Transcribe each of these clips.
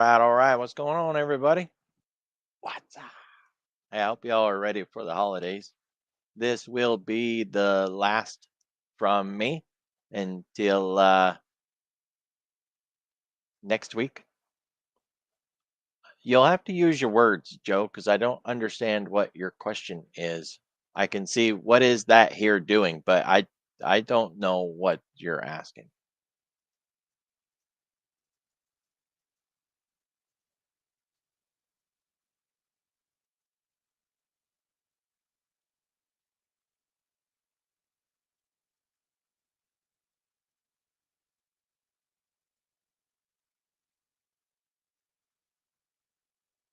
All right. What's going on, everybody? What's up? Hey, I hope y'all are ready for the holidays. This will be the last from me until next week. You'll have to use your words, Joe, because I don't understand what your question is. I can see what is that here doing, but I don't know what you're asking.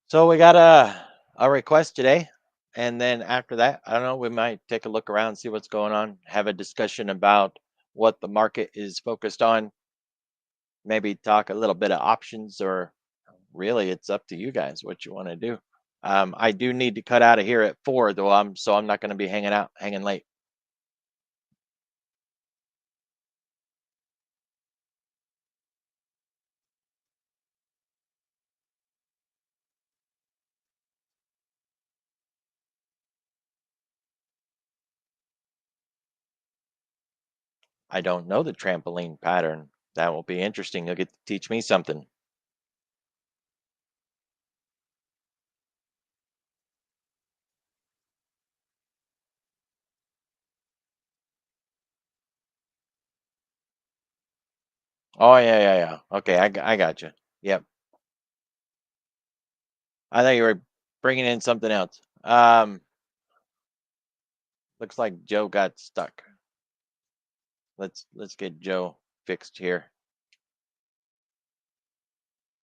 So we got a request today, and then after that, I don't know, we might take a look around, see what's going on, have a discussion about what the market is focused on, maybe talk a little bit of options, or really, it's up to you guys what you want to do. I do need to cut out of here at 4, though. I'm not going to be hanging late. I don't know the trampoline pattern. That will be interesting. You'll get to teach me something. Oh yeah, yeah, yeah. Okay, I got you. Yep. I thought you were bringing in something else. Looks like Joe got stuck. Let's get Joe fixed here.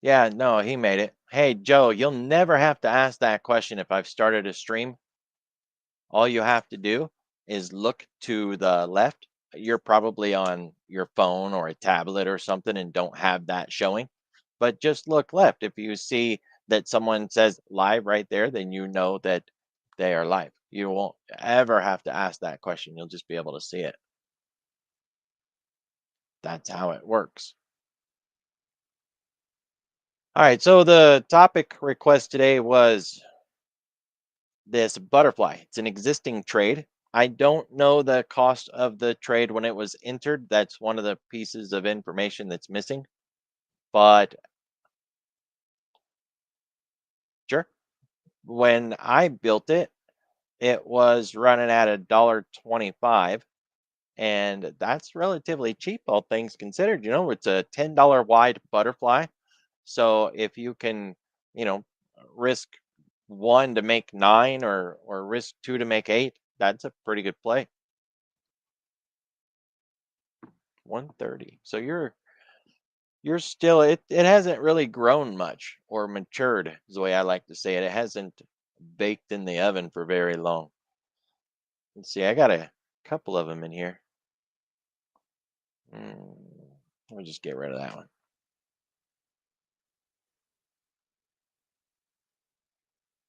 Yeah, no, he made it. Hey, Joe, you'll never have to ask that question if I've started a stream. All you have to do is look to the left. You're probably on your phone or a tablet or something and don't have that showing. But just look left. If you see that someone says live right there, then you know that they are live. You won't ever have to ask that question. You'll just be able to see it. That's how it works. All right. So the topic request today was this butterfly. It's an existing trade. I don't know the cost of the trade when it was entered. That's one of the pieces of information that's missing. But sure, when I built it, it was running at $1.25, and that's relatively cheap, all things considered. It's a $10 wide butterfly. So if you can, you know, risk one to make nine or risk two to make eight, that's a pretty good play. 130. So you're still it hasn't really grown much or matured is the way I like to say it. It hasn't baked in the oven for very long. Let's see, I got a couple of them in here. Let me just get rid of that one.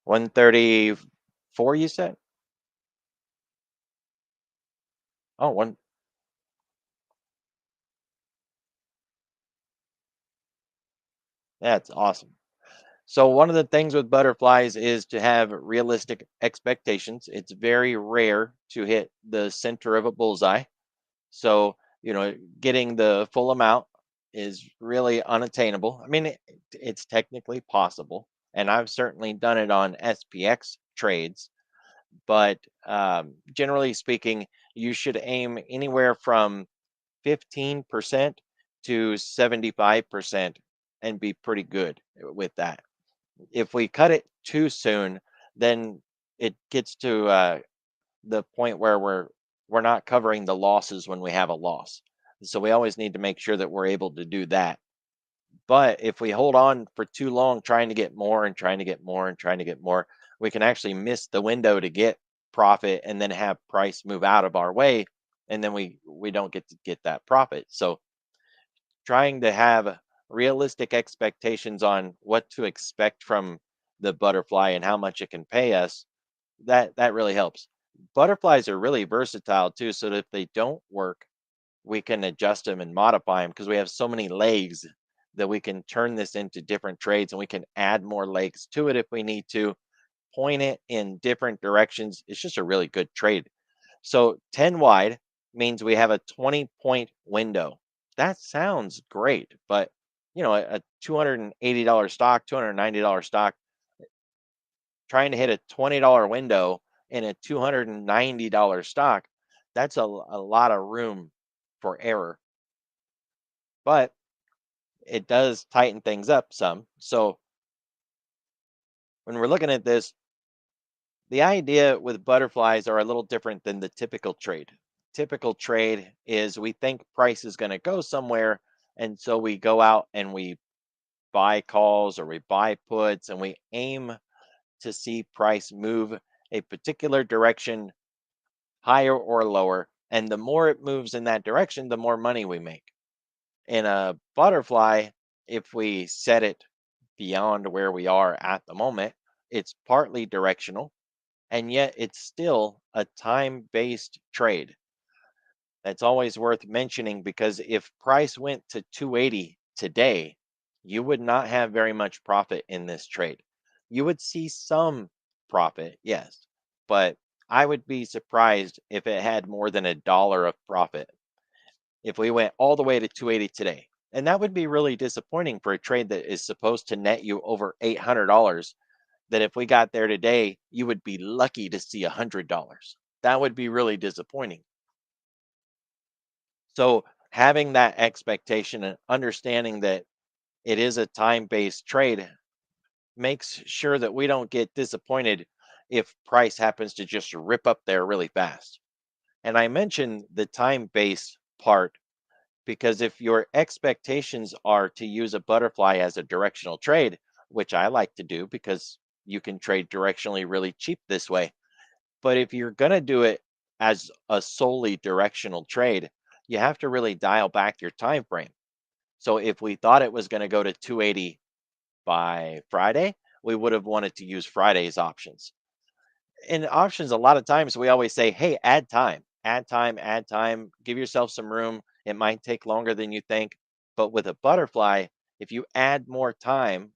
134, you said? Oh, one. That's awesome. So one of the things with butterflies is to have realistic expectations. It's very rare to hit the center of a bullseye. So, getting the full amount is really unattainable. I mean, it's technically possible, and I've certainly done it on SPX trades, but generally speaking, you should aim anywhere from 15% to 75% and be pretty good with that. If we cut it too soon, then it gets to the point where we're not covering the losses when we have a loss. So we always need to make sure that we're able to do that. But if we hold on for too long trying to get more and trying to get more and trying to get more, we can actually miss the window to get profit and then have price move out of our way, and then we don't get to get that profit. So trying to have realistic expectations on what to expect from the butterfly and how much it can pay us, that really helps. Butterflies are really versatile too, so that if they don't work, we can adjust them and modify them because we have so many legs that we can turn this into different trades and we can add more legs to it if we need to, point it in different directions. It's just a really good trade. So 10 wide means we have a 20-point window. That sounds great, but a $280 stock, $290 stock, trying to hit a $20 window in a $290 stock, that's a lot of room for error. But it does tighten things up some. So when we're looking at this, the idea with butterflies are a little different than the typical trade. Typical trade is we think price is going to go somewhere, and so we go out and we buy calls or we buy puts and we aim to see price move a particular direction, higher or lower. And the more it moves in that direction, the more money we make. In a butterfly, if we set it beyond where we are at the moment, it's partly directional, and yet it's still a time based trade. That's always worth mentioning because if price went to 280 today, you would not have very much profit in this trade. You would see some profit, yes, but I would be surprised if it had more than $1 of profit if we went all the way to 280 today. And that would be really disappointing for a trade that is supposed to net you over $800. That if we got there today, you would be lucky to see $100. That would be really disappointing. So having that expectation and understanding that it is a time-based trade makes sure that we don't get disappointed if price happens to just rip up there really fast. And I mentioned the time-based part because if your expectations are to use a butterfly as a directional trade, which I like to do because you can trade directionally really cheap this way. But if you're going to do it as a solely directional trade, you have to really dial back your time frame. So if we thought it was going to go to 280 by Friday, we would have wanted to use Friday's options. In options, a lot of times we always say, hey, add time, add time, add time, give yourself some room. It might take longer than you think. But with a butterfly, if you add more time,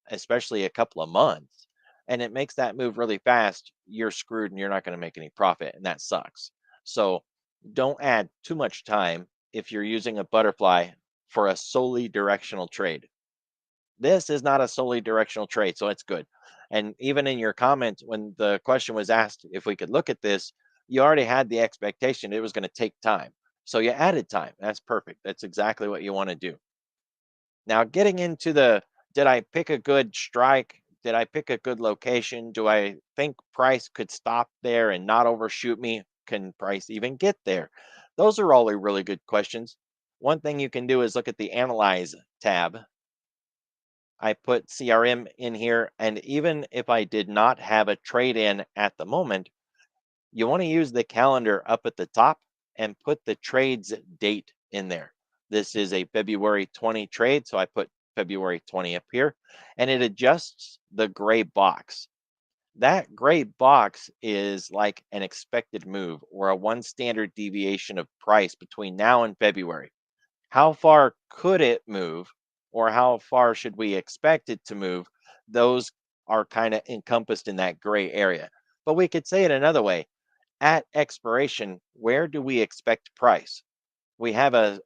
especially a couple of months, and it makes that move really fast, you're screwed and you're not going to make any profit. And that sucks. So don't add too much time if you're using a butterfly for a solely directional trade. This is not a solely directional trade, so it's good. And even in your comment, when the question was asked if we could look at this, you already had the expectation it was going to take time. So you added time. That's perfect. That's exactly what you want to do. Now, getting into the did I pick a good strike? Did I pick a good location? Do I think price could stop there and not overshoot me? Can price even get there? Those are all really good questions. One thing you can do is look at the Analyze tab. I put CRM in here, and even if I did not have a trade in at the moment, you want to use the calendar up at the top and put the trade's date in there. This is a February 20 trade, so I put February 20 up here, and it adjusts the gray box. That gray box is like an expected move or a one standard deviation of price between now and February. How far could it move, or how far should we expect it to move? Those are kind of encompassed in that gray area. But we could say it another way. At expiration, where do we expect price? We have a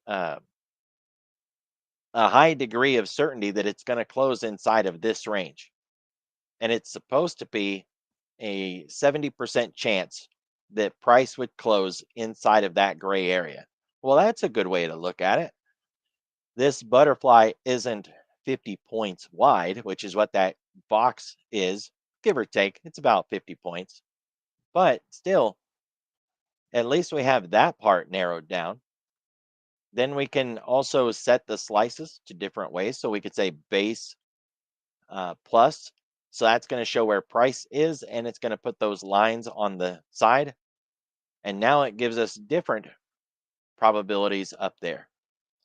high degree of certainty that it's going to close inside of this range. And it's supposed to be a 70% chance that price would close inside of that gray area. Well, that's a good way to look at it. This butterfly isn't 50 points wide, which is what that box is, give or take. It's about 50 points. But still, at least we have that part narrowed down. Then we can also set the slices to different ways. So we could say base plus. So that's going to show where price is, and it's going to put those lines on the side. And now it gives us different probabilities up there.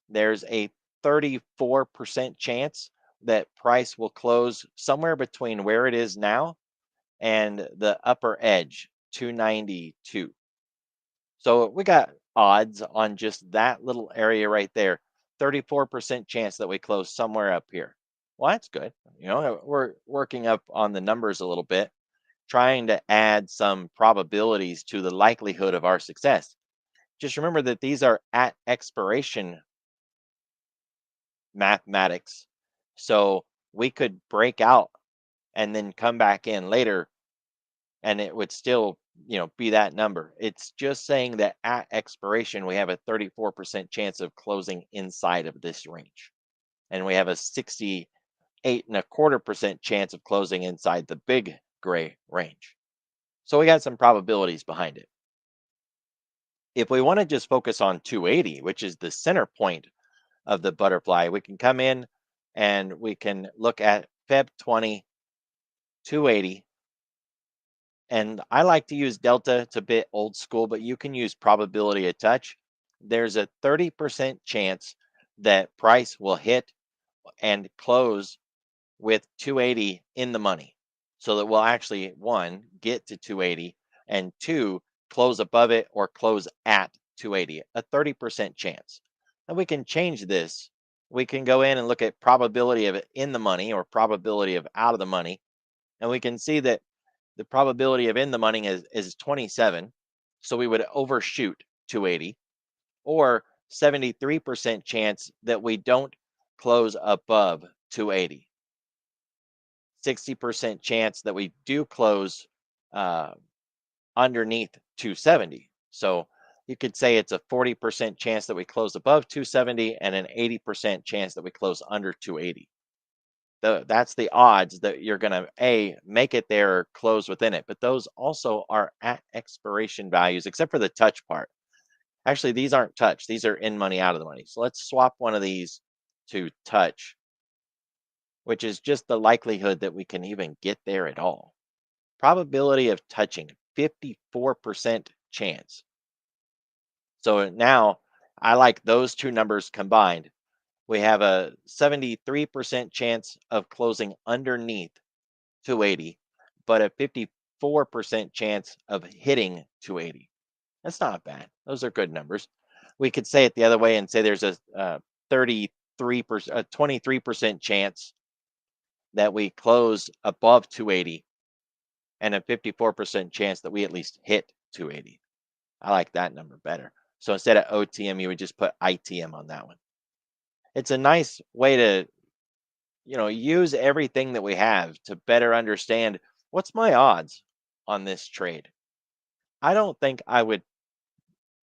There's a 34% chance that price will close somewhere between where it is now and the upper edge, 292. So we got odds on just that little area right there. 34% chance that we close somewhere up here. Well, that's good. We're working up on the numbers a little bit, trying to add some probabilities to the likelihood of our success. Just remember that these are at expiration mathematics. So we could break out and then come back in later and it would still, be that number. It's just saying that at expiration, we have a 34% chance of closing inside of this range. And we have a 68.25% chance of closing inside the big gray range. So we got some probabilities behind it. If we want to just focus on 280, which is the center point of the butterfly, we can come in and we can look at Feb 20, 280. And I like to use delta. It's a bit old school, but you can use probability of touch. There's a 30% chance that price will hit and close with 280 in the money. So that we'll actually, one, get to 280, and two, close above it or close at 280, a 30% chance. And we can change this. We can go in and look at probability of it in the money or probability of out of the money. And we can see that the probability of in the money is 27. So we would overshoot 280, or 73% chance that we don't close above 280. 60% chance that we do close uh, underneath 270. So you could say it's a 40% chance that we close above 270 and an 80% chance that we close under 280. That's the odds that you're going to make it there or close within it. But those also are at expiration values, except for the touch part. Actually, these aren't touch. These are in money, out of the money. So let's swap one of these to touch, which is just the likelihood that we can even get there at all. Probability of touching, 54% chance. So now I like those two numbers combined. We have a 73% chance of closing underneath 280, but a 54% chance of hitting 280. That's not bad. Those are good numbers. We could say it the other way and say there's a 33%, a 23% chance that we close above 280 and a 54% chance that we at least hit 280. I like that number better. So instead of OTM, you would just put ITM on that one. It's a nice way to, use everything that we have to better understand what's my odds on this trade. I don't think I would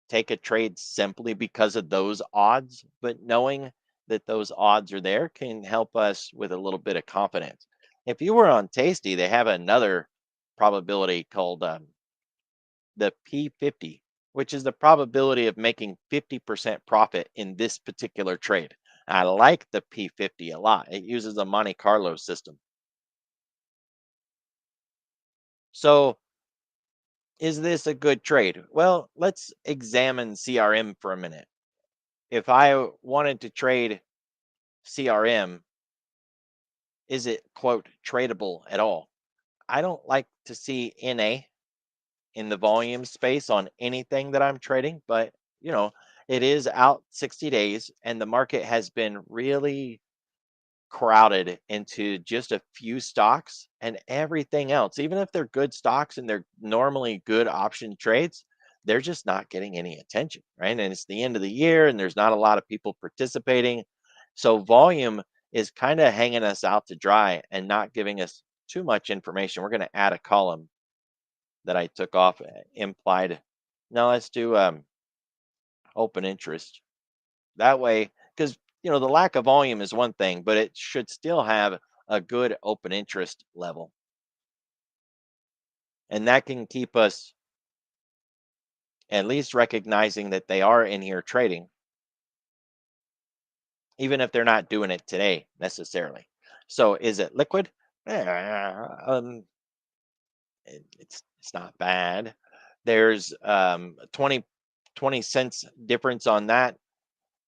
take a trade simply because of those odds, but knowing that those odds are there can help us with a little bit of confidence. If you were on Tasty, they have another probability called the P50, which is the probability of making 50% profit in this particular trade. I like the P50 a lot. It uses a Monte Carlo system. So, is this a good trade? Well, let's examine CRM for a minute. If I wanted to trade CRM, is it, quote, tradable at all? I don't like to see NA in the volume space on anything that I'm trading, but it is out 60 days and the market has been really crowded into just a few stocks, and everything else, even if they're good stocks and they're normally good option trades, they're just not getting any attention, right? And it's the end of the year and there's not a lot of people participating. So volume is kind of hanging us out to dry and not giving us too much information. We're going to add a column that I took off implied. Now let's do open interest. That way, because the lack of volume is one thing, but it should still have a good open interest level. And that can keep us at least recognizing that they are in here trading, even if they're not doing it today necessarily. So is it liquid? It's not bad. There's 20 cents difference on that,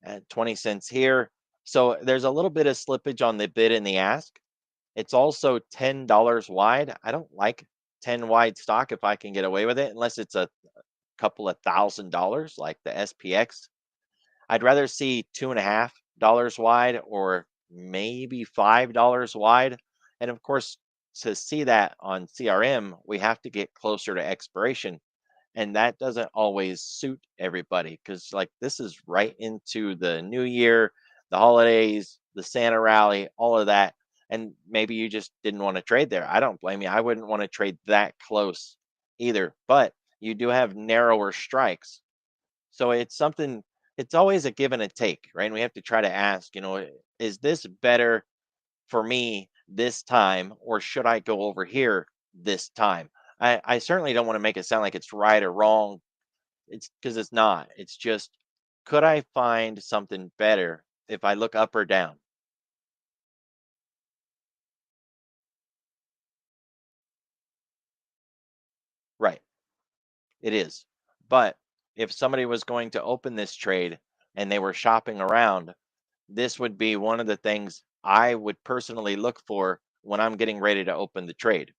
and 20 cents here. So there's a little bit of slippage on the bid and the ask. It's also $10 wide. I don't like 10 wide stock if I can get away with it, unless it's a couple of $1,000 like the SPX. I'd rather see 2.5 $10 wide or maybe $5 wide. And of course, to see that on CRM, we have to get closer to expiration. And that doesn't always suit everybody because, like, this is right into the new year, the holidays, the Santa rally, all of that. And maybe you just didn't want to trade there. I don't blame you. I wouldn't want to trade that close either. But you do have narrower strikes. So it's something, it's always a give and a take, right? And we have to try to ask, is this better for me this time, or should I go over here this time? I certainly don't want to make it sound like it's right or wrong. It's because it's not. It's just, could I find something better if I look up or down? Right. It is. But if somebody was going to open this trade and they were shopping around, this would be one of the things I would personally look for when I'm getting ready to open the trade.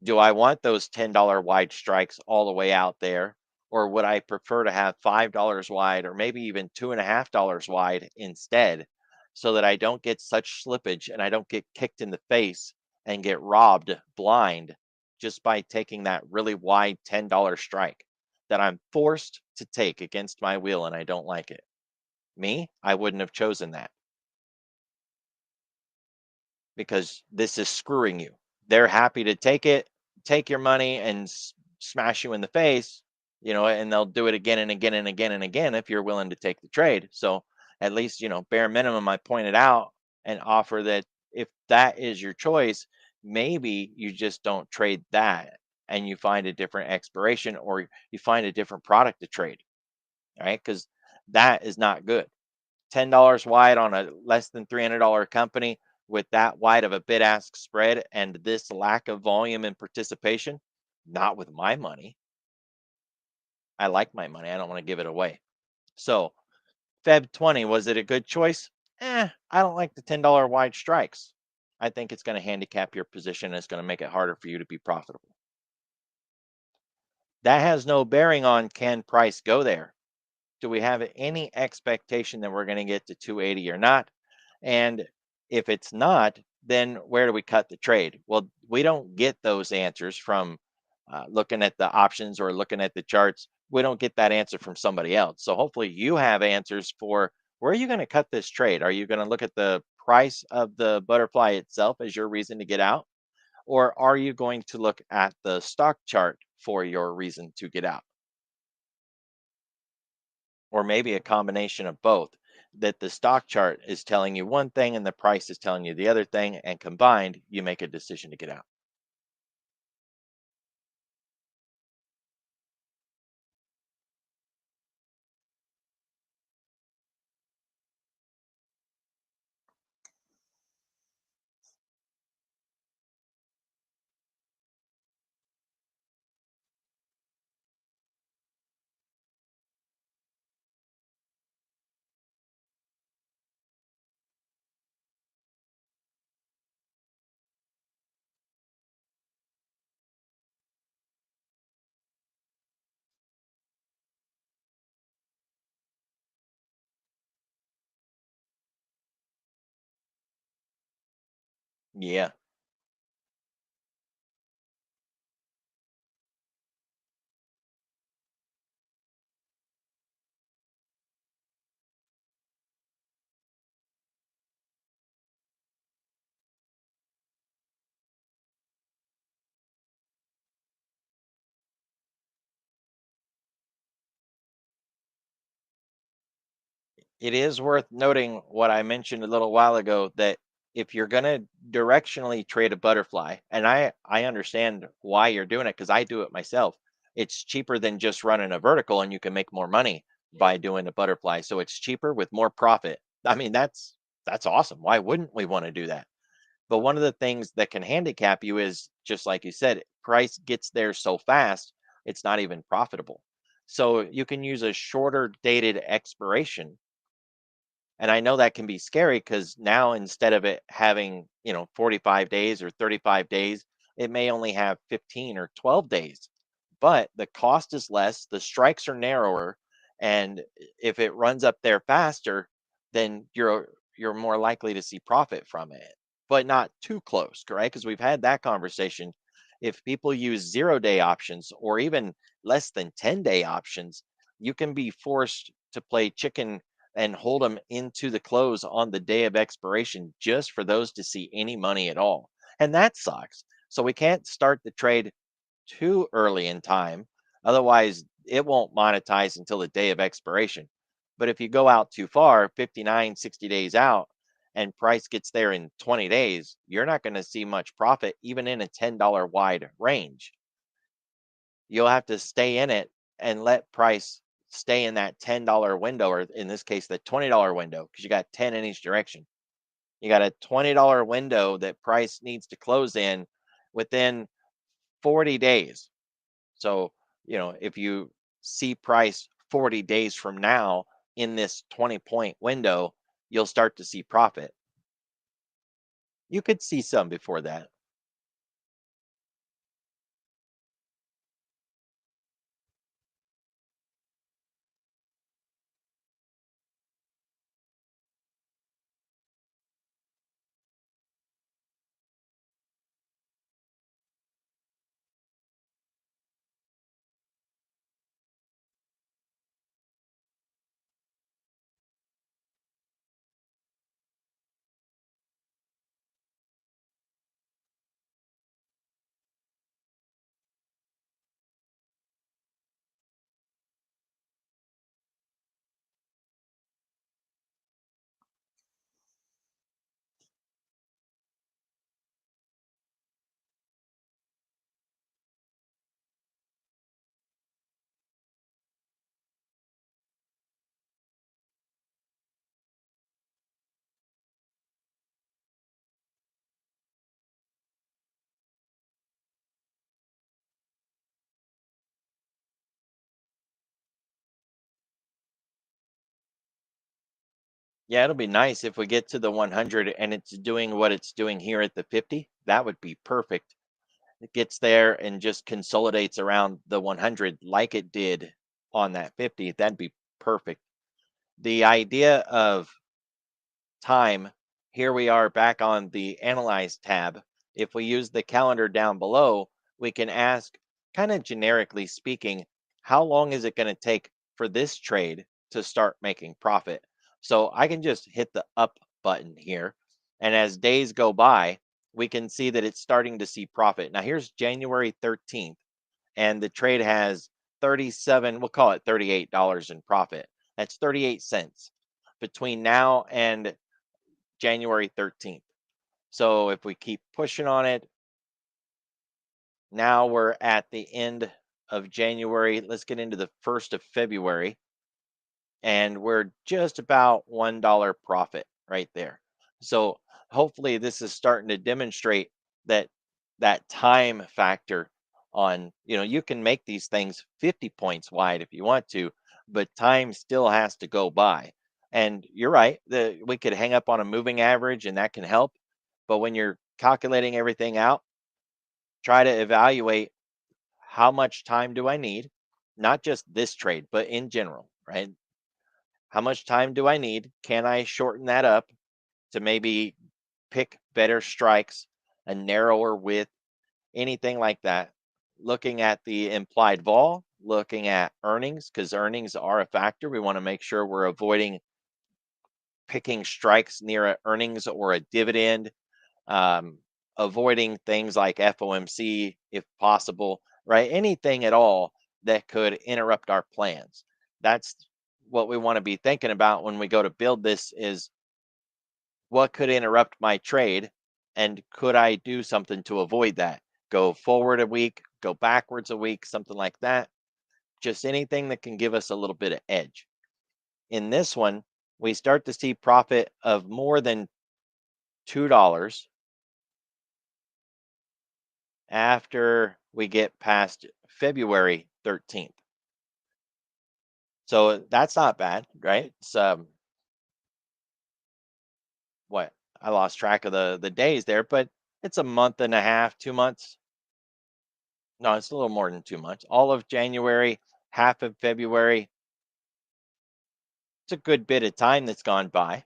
Do I want those $10 wide strikes all the way out there? Or would I prefer to have $5 wide or maybe even $2.50 wide instead so that I don't get such slippage and I don't get kicked in the face and get robbed blind just by taking that really wide $10 strike that I'm forced to take against my will and I don't like it? Me, I wouldn't have chosen that because this is screwing you. They're happy to take it, take your money and smash you in the face, and they'll do it again and again and again and again if you're willing to take the trade. So at least, bare minimum, I pointed out and offer that if that is your choice, maybe you just don't trade that and you find a different expiration or you find a different product to trade, right? Because that is not good. $10 wide on a less than $300 company with that wide of a bid ask spread and this lack of volume and participation, not with my money. I like my money. I don't want to give it away. So, Feb 20, was it a good choice? I don't like the $10 wide strikes. I think it's going to handicap your position and it's going to make it harder for you to be profitable. That has no bearing on can price go there. Do we have any expectation that we're going to get to 280 or not? And if it's not, then where do we cut the trade? Well, we don't get those answers from looking at the options or looking at the charts. We don't get that answer from somebody else. So hopefully you have answers for where are you going to cut this trade? Are you going to look at the price of the butterfly itself as your reason to get out? Or are you going to look at the stock chart for your reason to get out? Or maybe a combination of both, that the stock chart is telling you one thing and the price is telling you the other thing, and combined, you make a decision to get out. Yeah, it is worth noting what I mentioned a little while ago, that if you're going to directionally trade a butterfly, and I understand why you're doing it because I do it myself. It's cheaper than just running a vertical and you can make more money by doing a butterfly. So it's cheaper with more profit. I mean, that's awesome. Why wouldn't we want to do that? But one of the things that can handicap you is just like you said, price gets there so fast, it's not even profitable. So you can use a shorter dated expiration. And I know that can be scary because now instead of it having, 45 days or 35 days, it may only have 15 or 12 days. But the cost is less, the strikes are narrower, and if it runs up there faster, then you're more likely to see profit from it, but not too close, correct? Because we've had that conversation. If people use 0-day options or even less than 10-day options, you can be forced to play chicken and hold them into the close on the day of expiration just for those to see any money at all. And that sucks. So we can't start the trade too early in time. Otherwise, it won't monetize until the day of expiration. But if you go out too far, 59, 60 days out, and price gets there in 20 days, you're not going to see much profit even in a $10 wide range. You'll have to stay in it and let price stay in that $10 window, or in this case, the $20 window, because you got 10 in each direction. You got a $20 window that price needs to close in within 40 days. So, if you see price 40 days from now in this 20-point window, you'll start to see profit. You could see some before that. Yeah, it'll be nice if we get to the 100 and it's doing what it's doing here at the 50. That would be perfect. It gets there and just consolidates around the 100 like it did on that 50. That'd be perfect. The idea of time, here we are back on the Analyze tab. If we use the calendar down below, we can ask, kind of generically speaking, how long is it going to take for this trade to start making profit? So I can just hit the up button here. And as days go by, we can see that it's starting to see profit. Now here's January 13th, and the trade has 37, we'll call it $38 in profit. That's 38 cents between now and January 13th. So if we keep pushing on it, now we're at the end of January. Let's get into the 1st of February, and we're just about $1 profit right there. So hopefully this is starting to demonstrate that that time factor on, you can make these things 50 points wide if you want to, but time still has to go by. And you're right, we could hang up on a moving average and that can help, but when you're calculating everything out, try to evaluate how much time do I need, not just this trade, but in general, right? How much time do I need? Can I shorten that up to maybe pick better strikes, a narrower width, anything like that? Looking at the implied vol, looking at earnings, because earnings are a factor. We want to make sure we're avoiding picking strikes near a earnings or a dividend, um, avoiding things like FOMC if possible, right? Anything at all that could interrupt our plans. That's what we want to be thinking about when we go to build this is what could interrupt my trade and could I do something to avoid that? Go forward a week, go backwards a week, something like that. Just anything that can give us a little bit of edge. In this one, we start to see profit of more than $2 after we get past February 13th. So that's not bad, right? It's what I lost track of the days there, but it's a month and a half, 2 months. No, it's a little more than 2 months. All of January, half of February, It's a good bit of time that's gone by.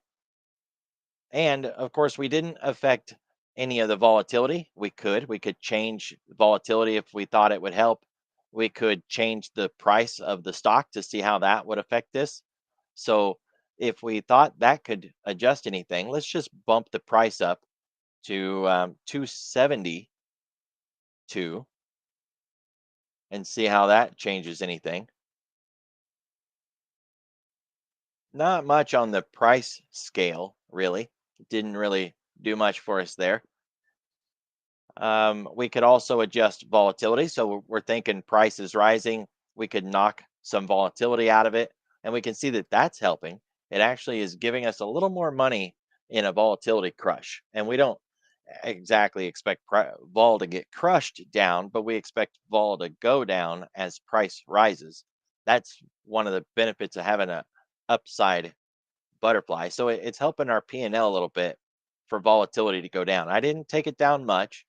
And of course, we didn't affect any of the volatility. We could change volatility if we thought it would help. We could change the price of the stock to see how that would affect this. So if we thought that could adjust anything, let's just bump the price up to 272 and see how that changes anything. Not much on the price scale, really. Didn't really do much for us there. We could also adjust volatility. So we're thinking price is rising. We could knock some volatility out of it, and we can see that that's helping. It actually is giving us a little more money in a volatility crush. And we don't exactly expect vol to get crushed down, but we expect vol to go down as price rises. That's one of the benefits of having a upside butterfly. So it's helping our P&L a little bit for volatility to go down. I didn't take it down much,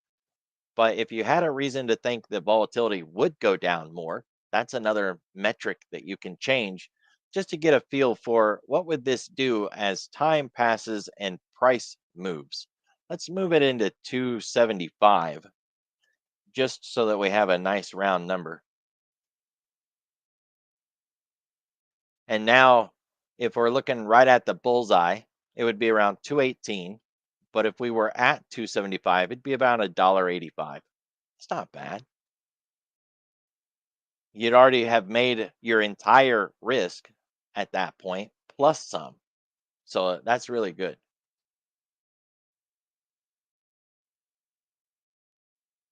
but if you had a reason to think that volatility would go down more, that's another metric that you can change just to get a feel for what would this do as time passes and price moves. Let's move it into 275 just so that we have a nice round number. And now if we're looking right at the bullseye, it would be around 218. But if we were at 275, it'd be about $1.85. It's not bad. You'd already have made your entire risk at that point plus some. So that's really good.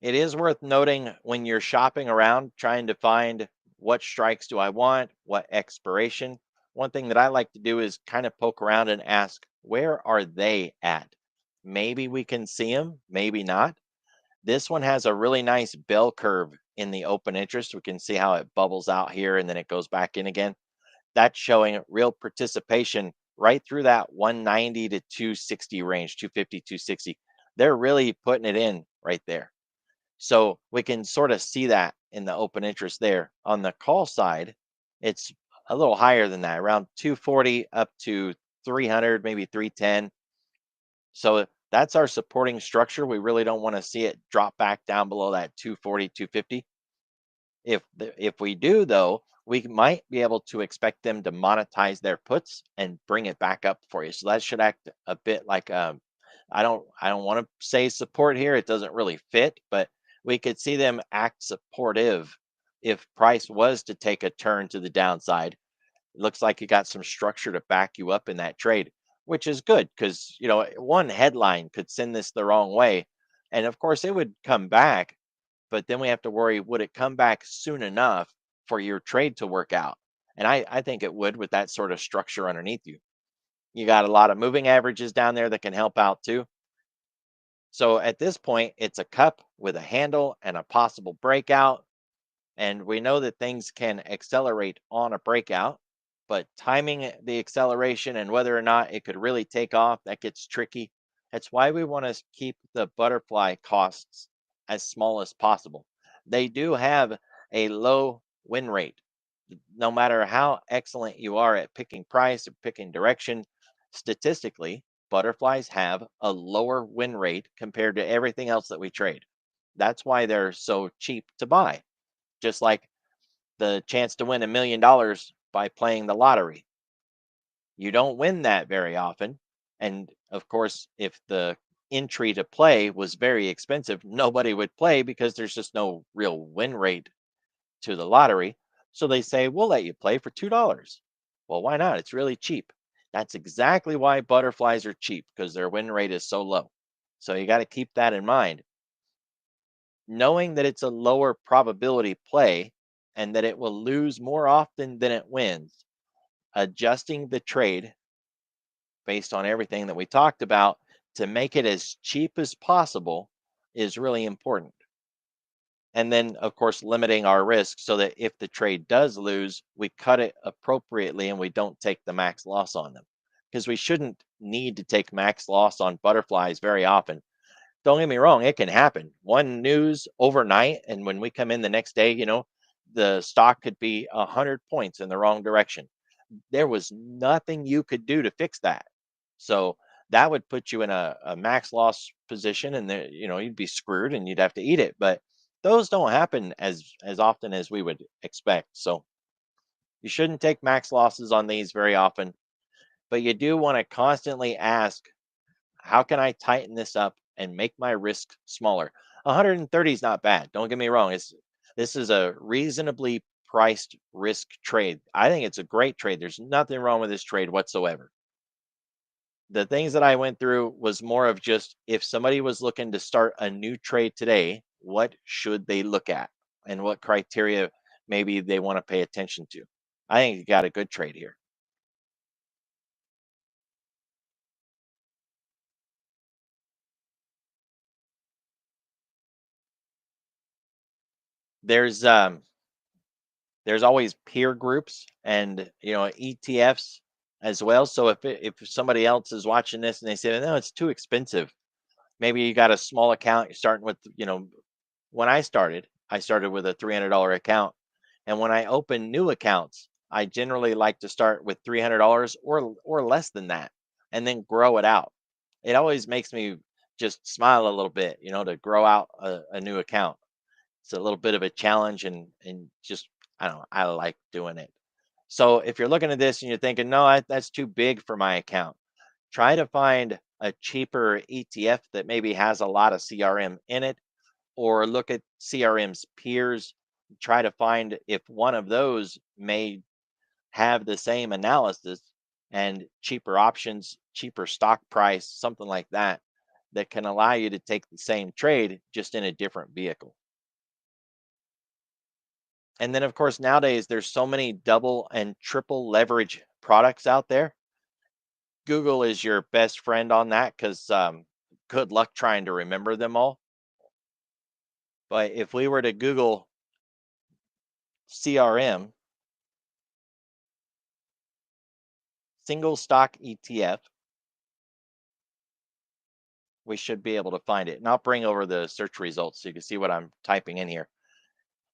It is worth noting when you're shopping around trying to find what strikes do I want, what expiration. One thing that I like to do is kind of poke around and ask, where are they at? Maybe we can see them, maybe not. This one has a really nice bell curve in the open interest. We can see how it bubbles out here and then it goes back in again. That's showing real participation right through that 190 to 260 range, 250, 260. They're really putting it in right there. So we can sort of see that in the open interest there. On the call side, it's a little higher than that, around 240 up to 300, maybe 310. So that's our supporting structure. We really don't want to see it drop back down below that 240, 250. If we do though, we might be able to expect them to monetize their puts and bring it back up for you. So that should act a bit like I don't want to say support here. It doesn't really fit, but we could see them act supportive if price was to take a turn to the downside. It looks like you got some structure to back you up in that trade, which is good because one headline could send this the wrong way. And of course it would come back, but then we have to worry, would it come back soon enough for your trade to work out? And I think it would with that sort of structure underneath you. You got a lot of moving averages down there that can help out too. So at this point, it's a cup with a handle and a possible breakout. And we know that things can accelerate on a breakout, but timing the acceleration and whether or not it could really take off, that gets tricky. That's why we want to keep the butterfly costs as small as possible. They do have a low win rate. No matter how excellent you are at picking price or picking direction, statistically, butterflies have a lower win rate compared to everything else that we trade. That's why they're so cheap to buy, just like the chance to win $1 million by playing the lottery. You don't win that very often. And of course, if the entry to play was very expensive, nobody would play because there's just no real win rate to the lottery. So they say, we'll let you play for $2. Well, why not? It's really cheap. That's exactly why butterflies are cheap because their win rate is so low. So you got to keep that in mind. Knowing that it's a lower probability play and that it will lose more often than it wins, adjusting the trade based on everything that we talked about to make it as cheap as possible is really important. And then, of course, limiting our risk so that if the trade does lose, we cut it appropriately and we don't take the max loss on them. Because we shouldn't need to take max loss on butterflies very often. Don't get me wrong, it can happen. One news overnight, and when we come in the next day, the stock could be 100 points in the wrong direction. there was nothing you could do to fix that. So that would put you in a max loss position, and there, you'd be screwed and you'd have to eat it. But those don't happen as often as we would expect. So you shouldn't take max losses on these very often, but you do want to constantly ask, how can I tighten this up and make my risk smaller? 130 is not bad. Don't get me wrong. This is a reasonably priced risk trade. I think it's a great trade. There's nothing wrong with this trade whatsoever. The things that I went through was more of just, if somebody was looking to start a new trade today, what should they look at and what criteria maybe they want to pay attention to. I think you got a good trade here. There's there's always peer groups and ETFs as well. So if somebody else is watching this and they say, no, it's too expensive, maybe you got a small account, you're starting with, when I started with a $300 account. And when I open new accounts, I generally like to start with $300 or less than that, and then grow it out. It always makes me just smile a little bit, to grow out a new account. It's a little bit of a challenge, and just, I don't know, I like doing it. So if you're looking at this and you're thinking, no, that's too big for my account, try to find a cheaper ETF that maybe has a lot of CRM in it, or look at CRM's peers. Try to find if one of those may have the same analysis and cheaper options, cheaper stock price, something like that, that can allow you to take the same trade just in a different vehicle. And then, of course, nowadays there's so many double and triple leverage products out there. Google is your best friend on that, because good luck trying to remember them all. But if we were to Google CRM, single stock ETF, we should be able to find it. And I'll bring over the search results so you can see what I'm typing in here.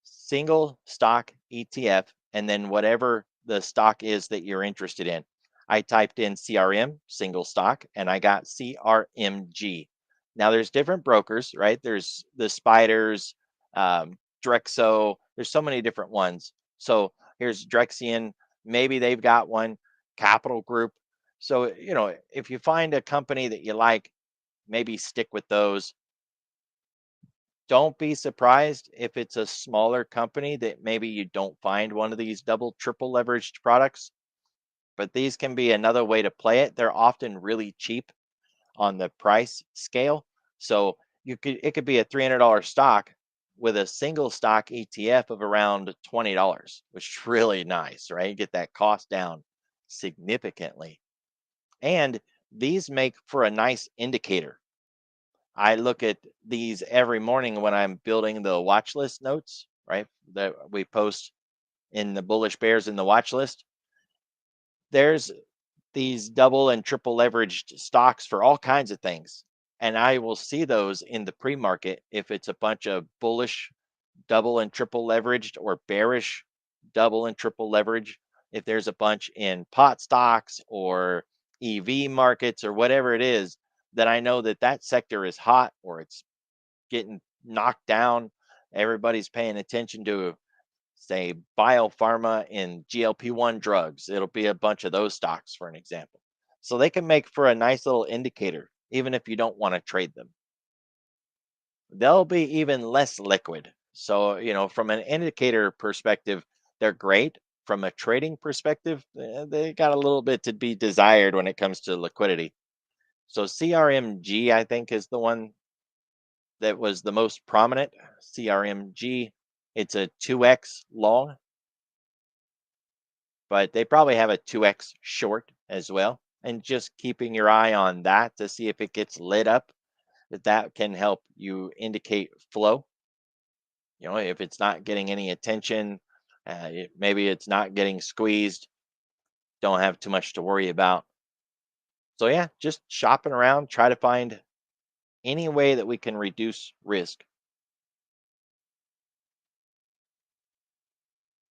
Single stock ETF, and then whatever the stock is that you're interested in. I typed in CRM, single stock, and I got CRMG. Now there's different brokers, right? There's the Spiders, Drexo. There's so many different ones. So here's Drexian. Maybe they've got one. Capital Group. So, if you find a company that you like, maybe stick with those. Don't be surprised if it's a smaller company that maybe you don't find one of these double, triple leveraged products, but these can be another way to play it. They're often really cheap on the price scale. So it could be a $300 stock with a single stock ETF of around $20, which is really nice, right? Get that cost down significantly. And these make for a nice indicator. I look at these every morning when I'm building the watch list notes, right? That we post in the Bullish Bears in the watch list. There's these double and triple leveraged stocks for all kinds of things. And I will see those in the pre market if it's a bunch of bullish double and triple leveraged, or bearish double and triple leverage. If there's a bunch in pot stocks or EV markets or whatever it is, that I know that that sector is hot or it's getting knocked down. Everybody's paying attention to, say, biopharma and GLP-1 drugs. It'll be a bunch of those stocks, for an example. So they can make for a nice little indicator, even if you don't want to trade them. They'll be even less liquid. So, from an indicator perspective, they're great. From a trading perspective, they got a little bit to be desired when it comes to liquidity. So CRMG, I think, is the one that was the most prominent. CRMG, it's a 2x long, but they probably have a 2x short as well. And just keeping your eye on that to see if it gets lit up, that can help you indicate flow. If it's not getting any attention, maybe it's not getting squeezed, don't have too much to worry about. So, yeah, just shopping around, try to find any way that we can reduce risk.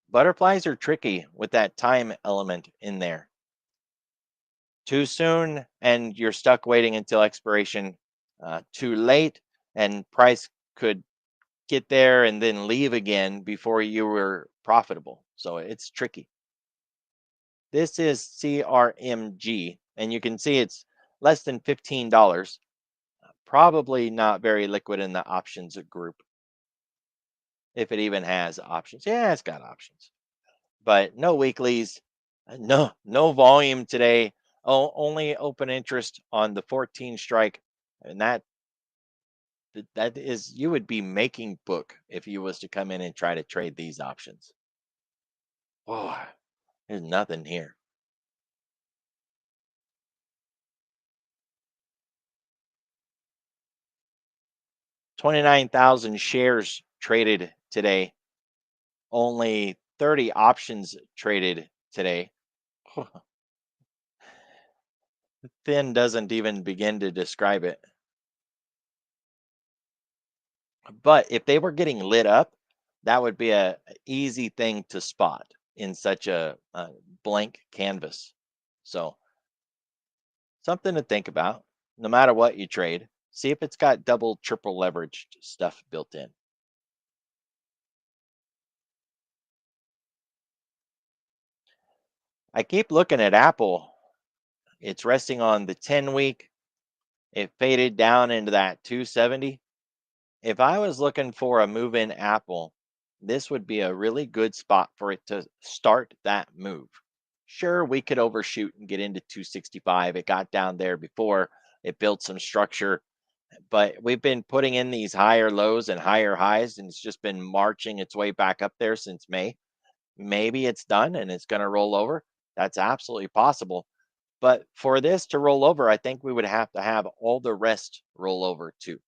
Butterflies are tricky with that time element in there. Too soon, and you're stuck waiting until expiration. Too late, and price could get there and then leave again before you were profitable. So it's tricky. This is CRMG, and you can see it's less than $15. Probably not very liquid in the options group, if it even has options. Yeah, it's got options, but no weeklies, no volume today. Oh, only open interest on the 14 strike, and that is, you would be making book if you was to come in and try to trade these options. Oh, there's nothing here. 29,000 shares traded today. Only 30 options traded today. Thin doesn't even begin to describe it. But if they were getting lit up, that would be a easy thing to spot in such a blank canvas. So something to think about. No matter what you trade, see if it's got double, triple leveraged stuff built in. I keep looking at Apple. It's resting on the 10-week. It faded down into that 270. If I was looking for a move in Apple, this would be a really good spot for it to start that move. Sure, we could overshoot and get into 265. It got down there before, it built some structure, but we've been putting in these higher lows and higher highs, and it's just been marching its way back up there since May. Maybe it's done and it's going to roll over. That's absolutely possible. But for this to roll over, I think we would have to have all the rest roll over too.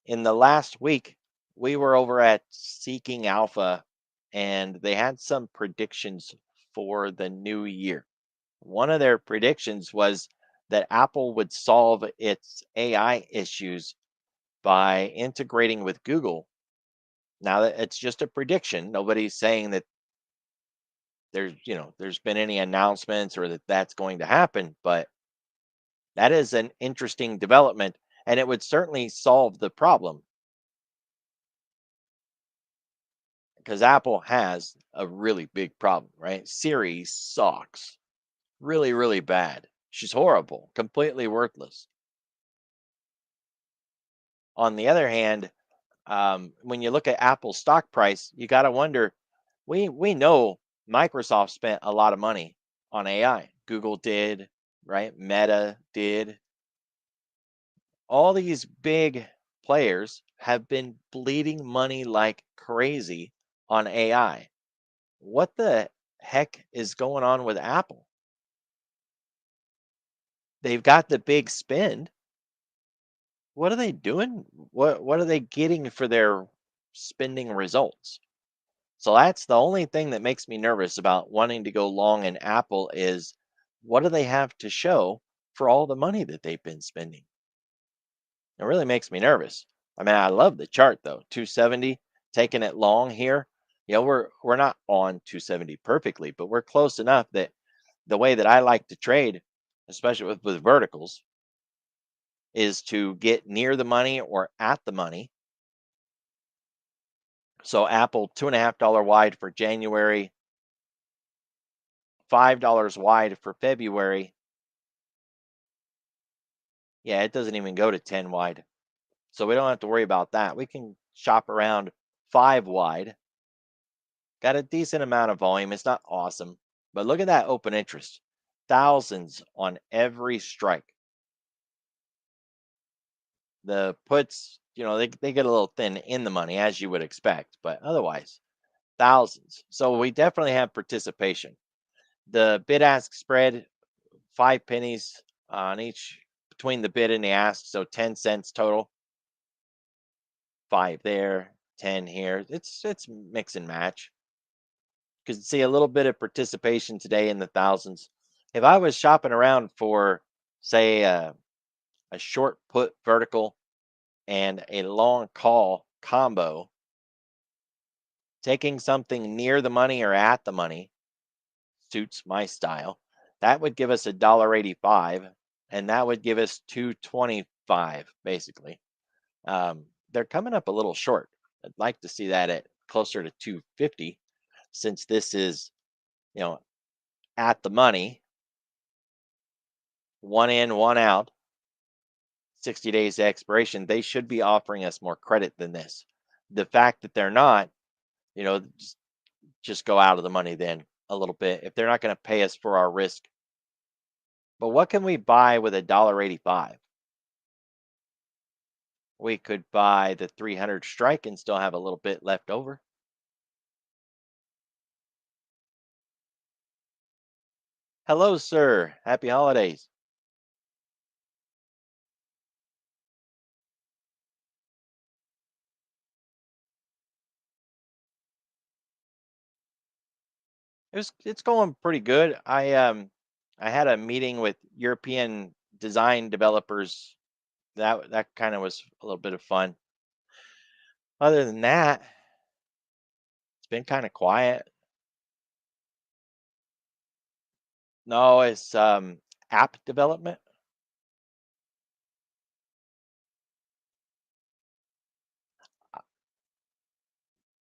In the last week, we were over at Seeking Alpha, and they had some predictions for the new year. One of their predictions was that Apple would solve its AI issues by integrating with Google. Now that it's just a prediction, nobody's saying that there's been any announcements or that that's going to happen, but that is an interesting development, and it would certainly solve the problem because Apple has a really big problem, right? Siri sucks. Really, really bad. She's horrible, completely worthless. On the other hand, when you look at Apple's stock price, you got to wonder. We know Microsoft spent a lot of money on AI. Google did, right? Meta did. All these big players have been bleeding money like crazy on AI. What the heck is going on with Apple? They've got the big spend. What are they doing? What are they getting for their spending results? So that's the only thing that makes me nervous about wanting to go long in Apple is what do they have to show for all the money that they've been spending? It really makes me nervous. I mean, I love the chart though. 270, taking it long here. We're not on 270 perfectly, but we're close enough that the way that I like to trade, especially with verticals, is to get near the money or at the money. So Apple $2.50 wide for January, $5 wide for February. Yeah, it doesn't even go to 10 wide. So we don't have to worry about that. We can shop around 5 wide. Got a decent amount of volume. It's not awesome, but look at that open interest. Thousands on every strike. The puts, they get a little thin in the money as you would expect, but otherwise, thousands. So we definitely have participation. The bid ask spread, 5 pennies on each between the bid and the ask, so 10 cents total. 5 there, 10 here. It's mix and match. You can see a little bit of participation today in the thousands. If I was shopping around for, say, a short put vertical and a long call combo, taking something near the money or at the money suits my style. That would give us a dollar 85, and that would give us 225 basically. They're coming up a little short. I'd like to see that at closer to 250, since this is, you know, at the money, one in, one out, 60 days to expiration. They should be offering us more credit than this. The fact that they're not, you know, just go out of the money then a little bit if they're not going to pay us for our risk. But what can we buy with a dollar 85? We could buy the 300 strike and still have a little bit left over. Hello, sir. Happy holidays. It's going pretty good. I had a meeting with European design developers. That kind of was a little bit of fun. Other than that, it's been kind of quiet. No, it's app development.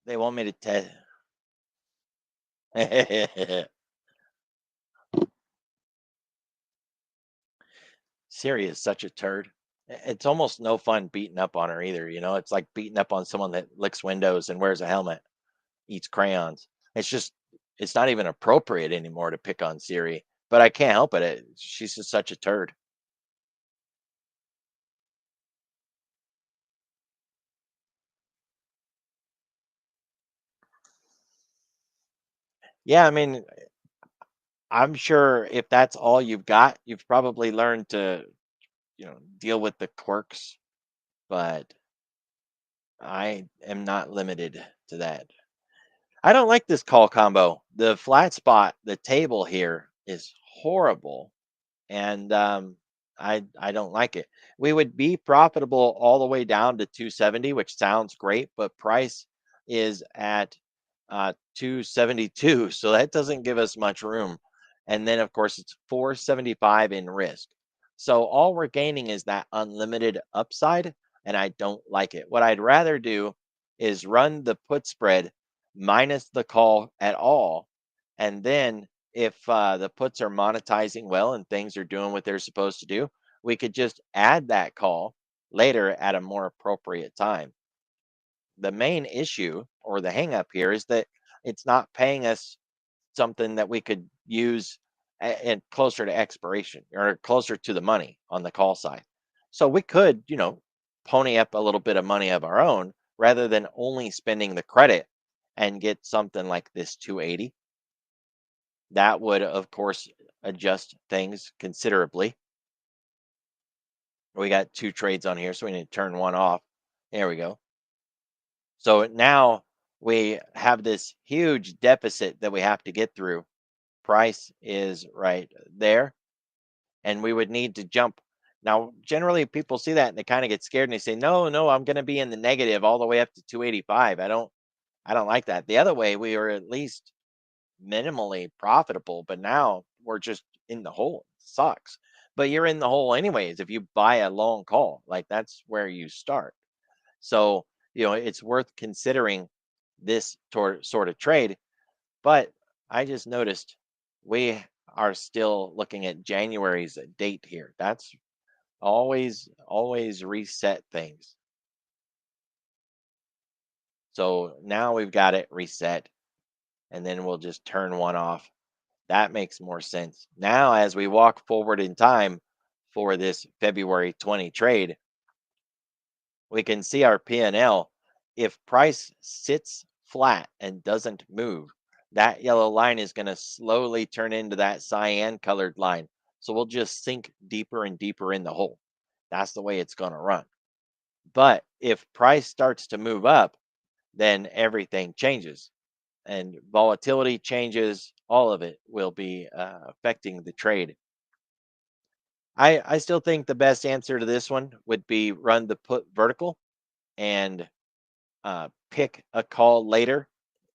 They want me to test. Siri is such a turd. It's almost no fun beating up on her either. It's like beating up on someone that licks windows and wears a helmet, eats crayons. It's just, it's not even appropriate anymore to pick on Siri. But I can't help it. She's just such a turd. Yeah, I mean, I'm sure if that's all you've got, you've probably learned to, deal with the quirks, but I am not limited to that. I don't like this call combo. The flat spot, the table here is horrible, and I don't like it. We would be profitable all the way down to 270, which sounds great, but price is at 272, so that doesn't give us much room. And then of course it's 475 in risk. So all we're gaining is that unlimited upside, and I don't like it. What I'd rather do is run the put spread minus the call at all, and then if the puts are monetizing well and things are doing what they're supposed to do, we could just add that call later at a more appropriate time. The main issue or the hang up here is that it's not paying us something that we could use and closer to expiration or closer to the money on the call side. So we could, pony up a little bit of money of our own rather than only spending the credit and get something like this 280. That would, of course, adjust things considerably. We got two trades on here, so we need to turn one off. There we go. So now we have this huge deficit that we have to get through. Price is right there, and we would need to jump. Now, generally, people see that and they kind of get scared and they say, "No, no, I'm going to be in the negative all the way up to 285." I don't like that. The other way, we are at least minimally profitable, but now we're just in the hole. Sucks. But you're in the hole anyways if you buy a long call. Like that's where you start. So, it's worth considering this sort of trade. But I just noticed we are still looking at January's date here. That's always reset things. So now we've got it reset, and then we'll just turn one off. That makes more sense. Now, as we walk forward in time for this February 20 trade, we can see our P&L. If price sits flat and doesn't move, that yellow line is going to slowly turn into that cyan colored line. So we'll just sink deeper and deeper in the hole. That's the way it's going to run. But if price starts to move up, then everything changes and volatility changes. All of it will be affecting the trade. I still think the best answer to this one would be run the put vertical and pick a call later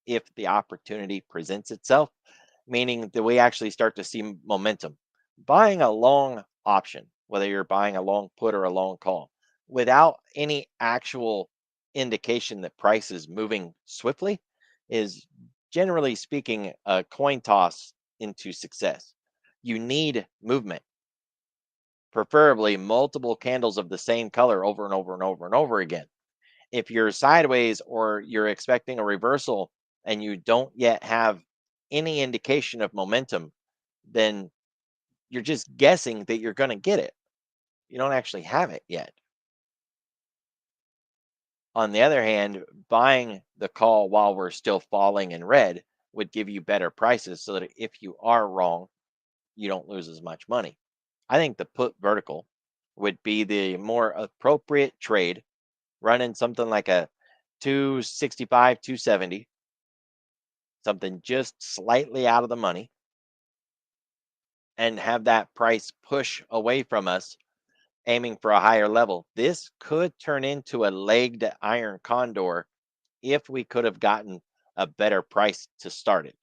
if the opportunity presents itself, meaning that we actually start to see momentum. Buying a long option, whether you're buying a long put or a long call, without any actual indication that price is moving swiftly, is generally speaking a coin toss into success. You need movement, preferably multiple candles of the same color over and over and over and over again. If you're sideways or you're expecting a reversal and you don't yet have any indication of momentum, then you're just guessing that you're going to get it. You don't actually have it yet. On the other hand, buying the call while we're still falling in red would give you better prices so that if you are wrong, you don't lose as much money. I think the put vertical would be the more appropriate trade, running something like a 265, 270, something just slightly out of the money, and have that price push away from us, aiming for a higher level. This could turn into a legged iron condor if we could have gotten a better price to start it.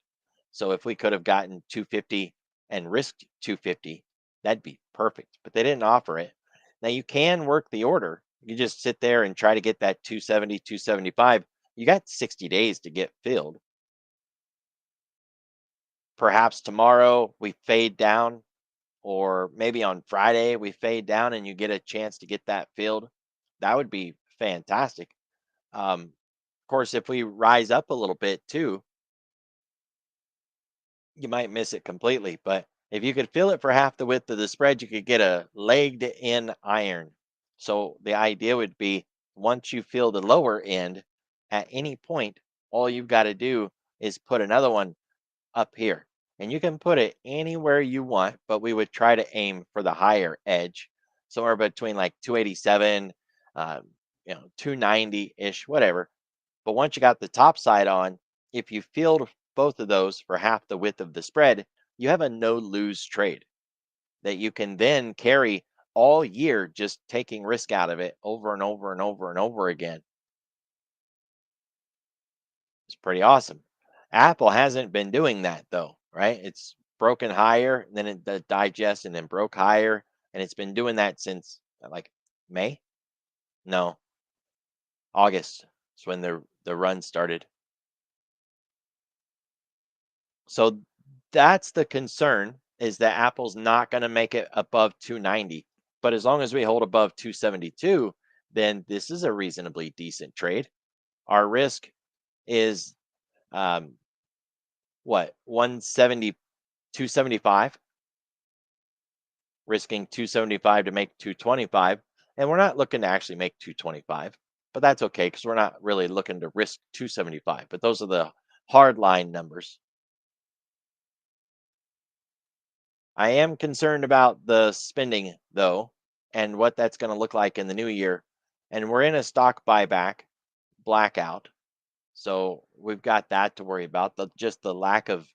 So if we could have gotten 250 and risked 250, that'd be perfect. But they didn't offer it. Now you can work the order. You just sit there and try to get that 270, 275. You got 60 days to get filled. Perhaps tomorrow we fade down, or maybe on Friday we fade down and you get a chance to get that filled. That would be fantastic. Of course, if we rise up a little bit too, you might miss it completely. But if you could fill it for half the width of the spread, you could get a legged in iron. So the idea would be once you fill the lower end, at any point, all you've got to do is put another one up here. And you can put it anywhere you want, but we would try to aim for the higher edge, somewhere between like 287, 290 ish, whatever. But once you got the top side on, if you filled both of those for half the width of the spread, you have a no lose trade that you can then carry all year, just taking risk out of it over and over and over and over again. It's pretty awesome. Apple hasn't been doing that though, right? It's broken higher, and then it digests and then broke higher. And it's been doing that since like May? No, August. It's when the run started. So that's the concern, is that Apple's not going to make it above 290. But as long as we hold above 272, then this is a reasonably decent trade. Our risk is um, what, 170, 275, risking 275 to make 225. And we're not looking to actually make 225, but that's okay because we're not really looking to risk 275. But those are the hard line numbers. I am concerned about the spending though, and what that's going to look like in the new year. And we're in a stock buyback blackout. So we've got that to worry about. Just the lack of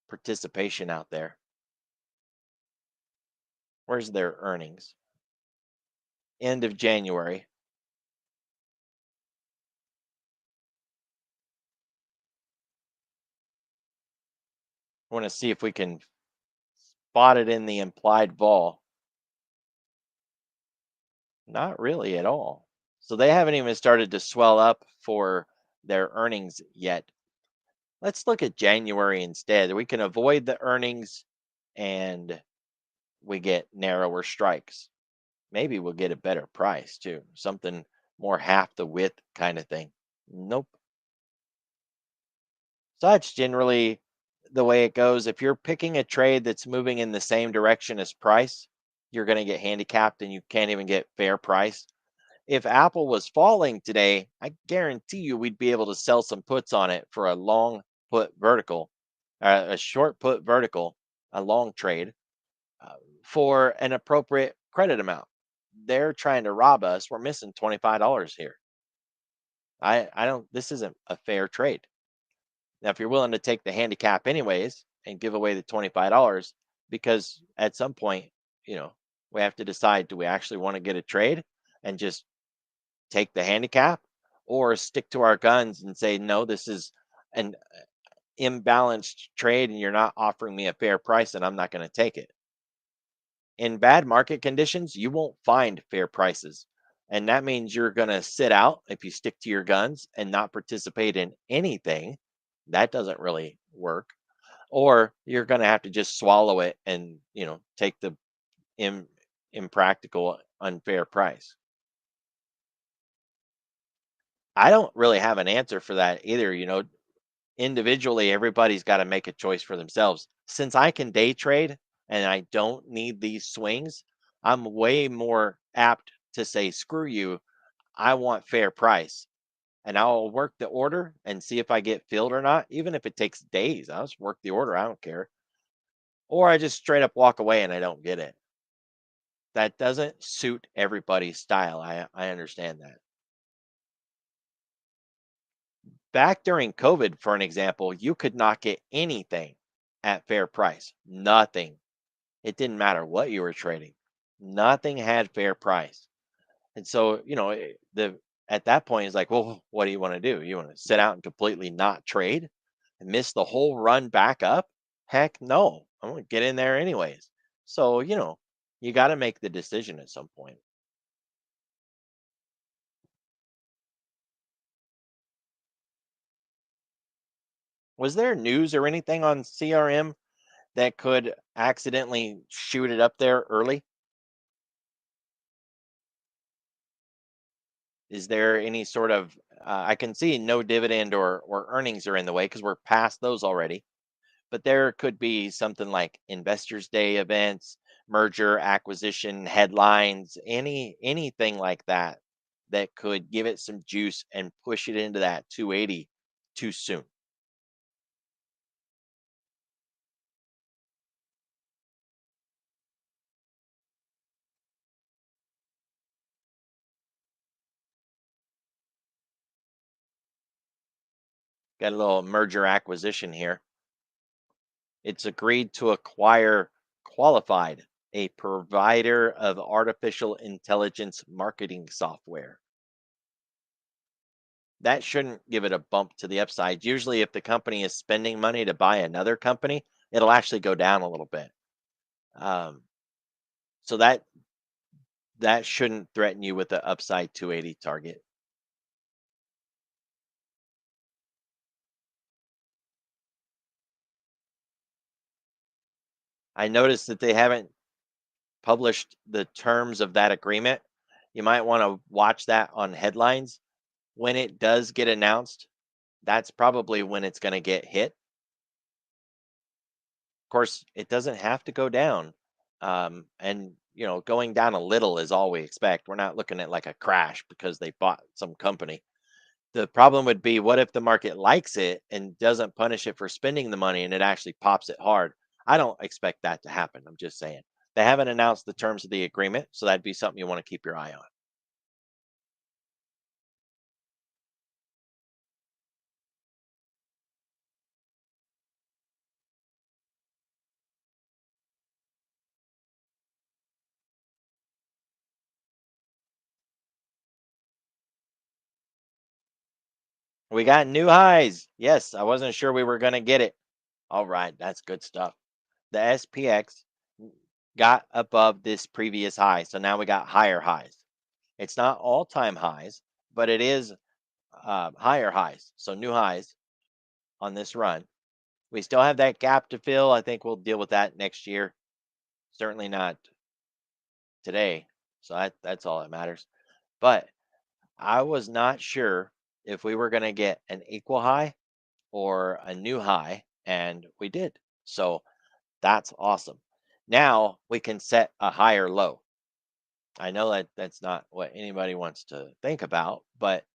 participation out there. Where's their earnings? End of January. I want to see if we can spot it in the implied vol. Not really at all. So they haven't even started to swell up for their earnings yet. Let's look at January instead. We can avoid the earnings and we get narrower strikes. Maybe we'll get a better price too. Something more half the width kind of thing. Nope. So that's generally the way it goes. If you're picking a trade that's moving in the same direction as price, you're going to get handicapped and you can't even get fair price. If Apple was falling today, I guarantee you we'd be able to sell some puts on it for a long put vertical, a short put vertical, a long trade uh, for an appropriate credit amount. They're trying to rob us. We're missing $25 here. I don't, this isn't a fair trade. Now, if you're willing to take the handicap anyways and give away the $25, because at some point, you know, we have to decide, do we actually want to get a trade and just take the handicap, or stick to our guns and say, no, this is an imbalanced trade and you're not offering me a fair price, then I'm not going to take it. In bad market conditions, you won't find fair prices. And that means you're going to sit out if you stick to your guns and not participate in anything. That doesn't really work. Or you're going to have to just swallow it and, take the Im- impractical, unfair price. I don't really have an answer for that either. Individually, everybody's got to make a choice for themselves. Since I can day trade and I don't need these swings, I'm way more apt to say, screw you, I want fair price. And I'll work the order and see if I get filled or not, even if it takes days. I'll just work the order. I don't care. Or I just straight up walk away and I don't get it. That doesn't suit everybody's style. I understand that. Back during COVID, for an example, you could not get anything at fair price. Nothing. It didn't matter what you were trading. Nothing had fair price. And so, the at that point it's like, well, what do you want to do? You want to sit out and completely not trade and miss the whole run back up? Heck no. I'm going to get in there anyways. So, you got to make the decision at some point. Was there news or anything on CRM that could accidentally shoot it up there early? Is there any sort of I can see no dividend or earnings are in the way because we're past those already. But there could be something like Investors Day events, merger acquisition headlines, anything like that that could give it some juice and push it into that 280 too soon. Got a little merger acquisition here. It's agreed to acquire Qualified, a provider of artificial intelligence marketing software. That shouldn't give it a bump to the upside. Usually, if the company is spending money to buy another company, it'll actually go down a little bit. Um, so that shouldn't threaten you with the upside 280 target. I noticed that they haven't published the terms of that agreement. You might want to watch that on headlines. When it does get announced, that's probably when it's going to get hit. Of course, it doesn't have to go down. And going down a little is all we expect. We're not looking at like a crash because they bought some company. The problem would be, what if the market likes it and doesn't punish it for spending the money and it actually pops it hard? I don't expect that to happen. I'm just saying. They haven't announced the terms of the agreement, so that'd be something you want to keep your eye on. We got new highs. Yes, I wasn't sure we were going to get it. All right, that's good stuff. The SPX got above this previous high, so now we got higher highs. It's not all-time highs, but it is higher highs, so new highs on this run. We still have that gap to fill. I think we'll deal with that next year. Certainly not today. So that's all that matters. But I was not sure if we were going to get an equal high or a new high, and we did. So that's awesome. Now we can set a higher low. I know that that's not what anybody wants to think about, but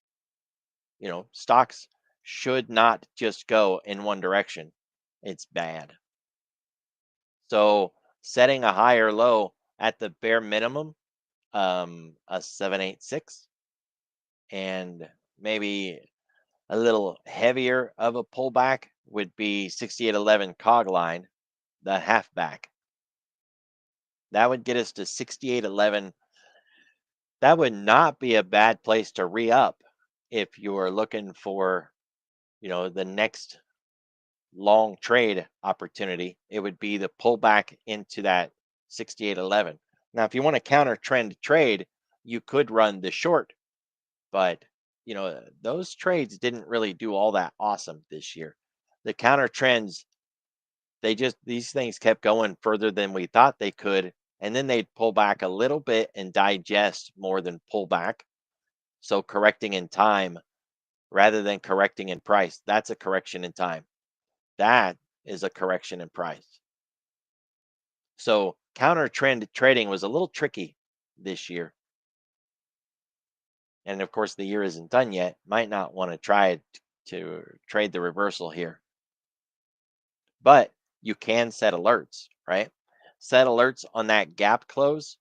stocks should not just go in one direction. It's bad. So setting a higher low at the bare minimum, a 786, and maybe a little heavier of a pullback would be 6811 cog line, the halfback. That would get us to 6811. That would not be a bad place to re up if you are looking for the next long trade opportunity, it would be the pullback into that 68.11. Now, if you want to counter trend trade, you could run the short, but those trades didn't really do all that awesome this year. The counter trends, these things kept going further than we thought they could, and then they'd pull back a little bit and digest more than pull back. So correcting in time rather than correcting in price, that's a correction in time. That is a correction in price. So counter trend trading was a little tricky this year. And of course, the year isn't done yet. Might not want to try to trade the reversal here. But you can set alerts, right? Set alerts on that gap close,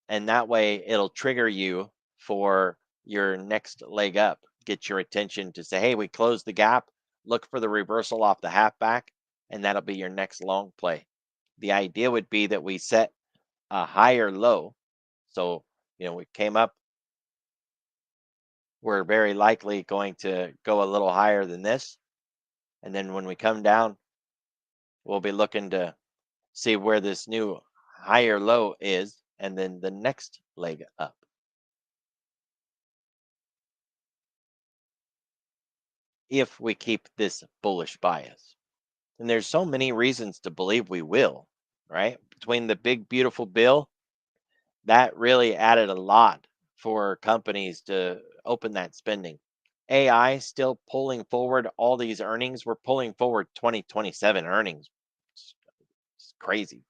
and that way it'll trigger you for your next leg up. Get your attention to say, hey, we closed the gap. Look for the reversal off the halfback, and that'll be your next long play. The idea would be that we set a higher low. So, we came up, we're very likely going to go a little higher than this. And then when we come down, we'll be looking to see where this new higher low is, and then the next leg up. If we keep this bullish bias. And there's so many reasons to believe we will, right? Between the big, beautiful bill, that really added a lot for companies to open that spending. AI still pulling forward all these earnings. We're pulling forward 2027 earnings. It's crazy.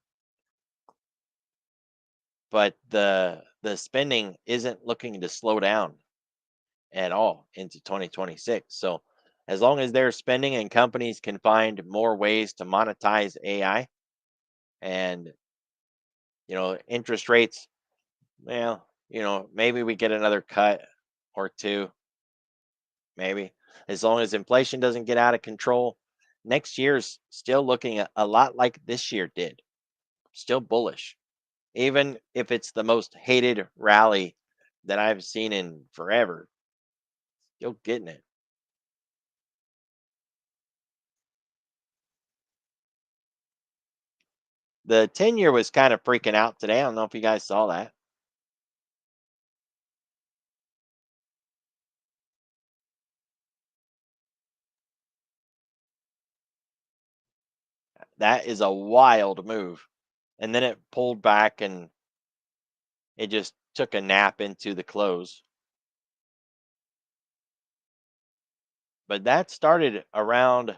But the spending isn't looking to slow down at all into 2026. So as long as they're spending and companies can find more ways to monetize AI and interest rates, well, maybe we get another cut or two, maybe. As long as inflation doesn't get out of control, next year's still looking a lot like this year did. Still bullish. Even if it's the most hated rally that I've seen in forever, still getting it. The 10-year was kind of freaking out today. I don't know if you guys saw that. That is a wild move. And then it pulled back and it just took a nap into the close. But that started around,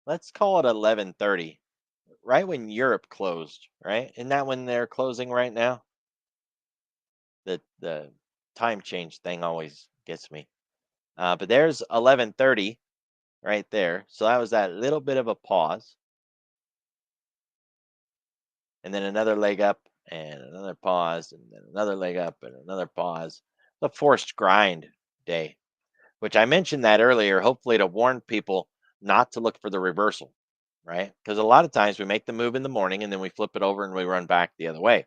let's call it 11:30, right when Europe closed, right? Isn't that when they're closing right now? The time change thing always gets me. But there's 11:30 right there. So that was that little bit of a pause, and then another leg up, and another pause, and then another leg up, and another pause. The forced grind day, which I mentioned that earlier, hopefully to warn people not to look for the reversal, right? Because a lot of times we make the move in the morning and then we flip it over and we run back the other way.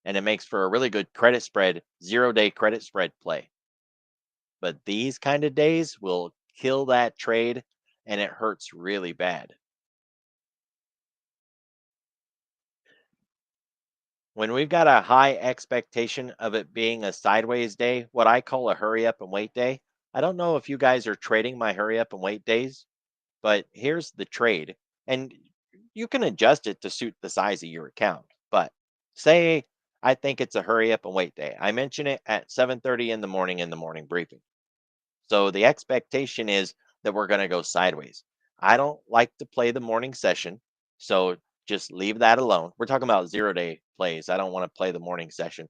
And it makes for a really good credit spread, 0-day credit spread play. But these kind of days will kill that trade and it hurts really bad. When we've got a high expectation of it being a sideways day, what I call a hurry up and wait day. I don't know if you guys are trading my hurry up and wait days, but here's the trade. And you can adjust it to suit the size of your account. But say I think it's a hurry up and wait day. I mention it at 7:30 in the morning briefing. So the expectation is that we're going to go sideways. I don't like to play the morning session, so just leave that alone. We're talking about 0-day plays. I don't want to play the morning session.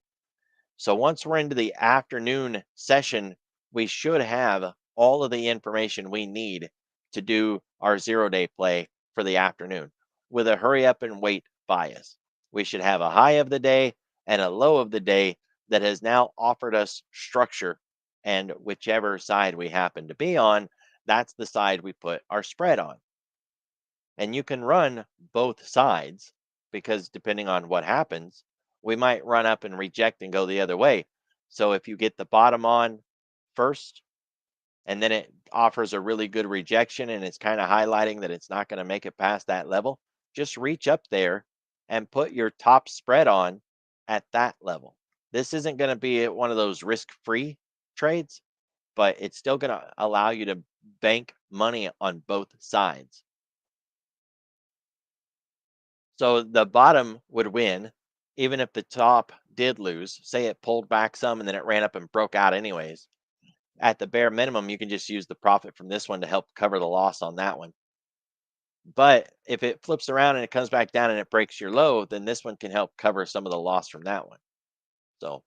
So once we're into the afternoon session, we should have all of the information we need to do our 0-day play for the afternoon with a hurry up and wait bias. We should have a high of the day and a low of the day that has now offered us structure. And whichever side we happen to be on, that's the side we put our spread on. And you can run both sides because depending on what happens, we might run up and reject and go the other way. So if you get the bottom on first and then it offers a really good rejection and it's kind of highlighting that it's not going to make it past that level, just reach up there and put your top spread on at that level. This isn't going to be one of those risk-free trades, but it's still going to allow you to bank money on both sides. So the bottom would win, even if the top did lose. Say it pulled back some and then it ran up and broke out anyways. At the bare minimum, you can just use the profit from this one to help cover the loss on that one. But if it flips around and it comes back down and it breaks your low, then this one can help cover some of the loss from that one. So,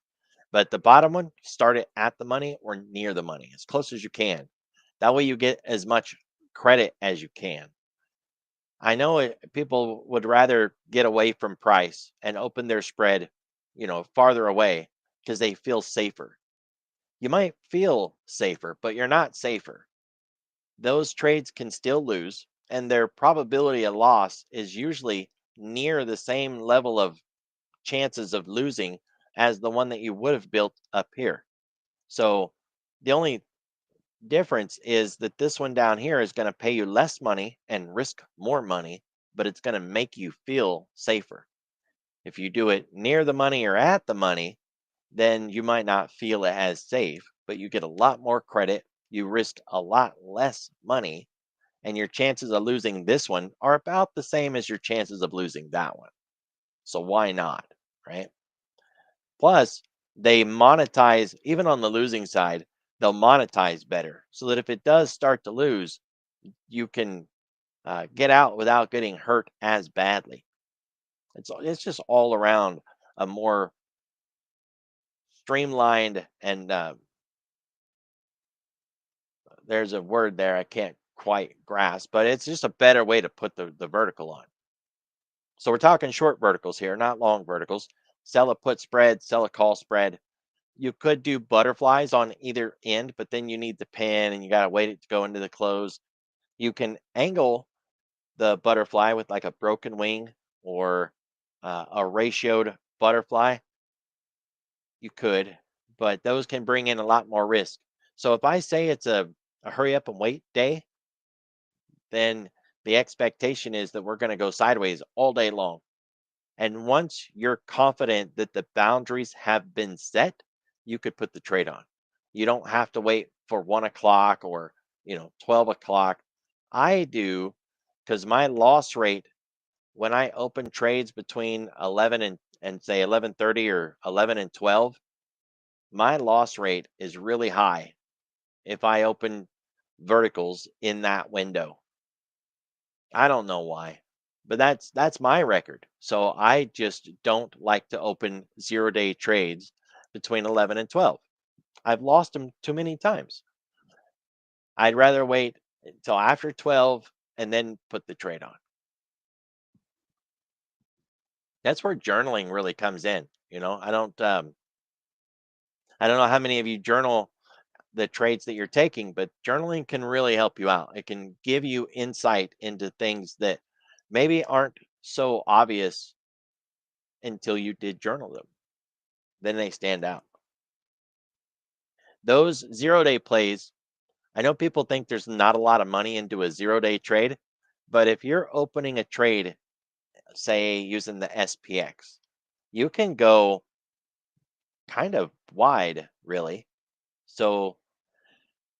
but the bottom one, start it at the money or near the money, as close as you can. That way you get as much credit as you can. I know people would rather get away from price and open their spread, farther away because they feel safer. You might feel safer, but you're not safer. Those trades can still lose, and their probability of loss is usually near the same level of chances of losing as the one that you would have built up here. So the only difference is that this one down here is going to pay you less money and risk more money, but it's going to make you feel safer. If you do it near the money or at the money, then you might not feel it as safe, but you get a lot more credit. You risk a lot less money, and your chances of losing this one are about the same as your chances of losing that one. So why not? Right? Plus, they monetize, even on the losing side, they'll monetize better so that if it does start to lose, you can get out without getting hurt as badly. It's just all around a more streamlined and there's a word there I can't quite grasp, but it's just a better way to put the vertical on. So we're talking short verticals here, not long verticals. Sell a put spread, sell a call spread. You could do butterflies on either end, but then you need the pin and you got to wait it to go into the close. You can angle the butterfly with like a broken wing or a ratioed butterfly. You could, but those can bring in a lot more risk. So if I say it's a hurry up and wait day, then the expectation is that we're going to go sideways all day long. And once you're confident that the boundaries have been set, you could put the trade on. You don't have to wait for 1 o'clock or 12 o'clock. I do because my loss rate when I open trades between 11 and say 11:30 or 11 and 12, my loss rate is really high if I open verticals in that window. I don't know why, but that's my record. So I just don't like to open 0-day trades between 11 and 12. I've lost them too many times. I'd rather wait until after 12 and then put the trade on. That's where journaling really comes in. I don't know how many of you journal the trades that you're taking, but journaling can really help you out. It can give you insight into things that maybe aren't so obvious until you did journal them. Then they stand out. Those 0-day plays, I know people think there's not a lot of money into a 0-day trade, but if you're opening a trade, say using the SPX, you can go kind of wide, really. So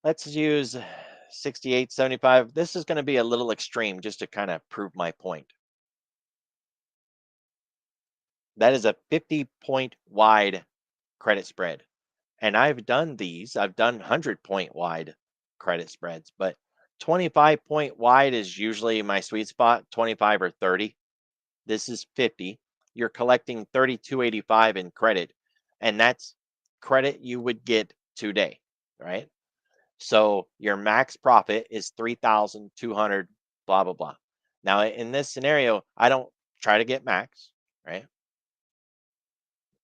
let's use 68.75. This is going to be a little extreme just to kind of prove my point. That is a 50-point wide credit spread. And I've done these, I've done 100-point wide credit spreads, but 25-point wide is usually my sweet spot, 25 or 30. This is 50. You're collecting 32.85 in credit, and that's credit you would get today, right? So your max profit is 3,200, blah, blah, blah. Now, in this scenario, I don't try to get max, right?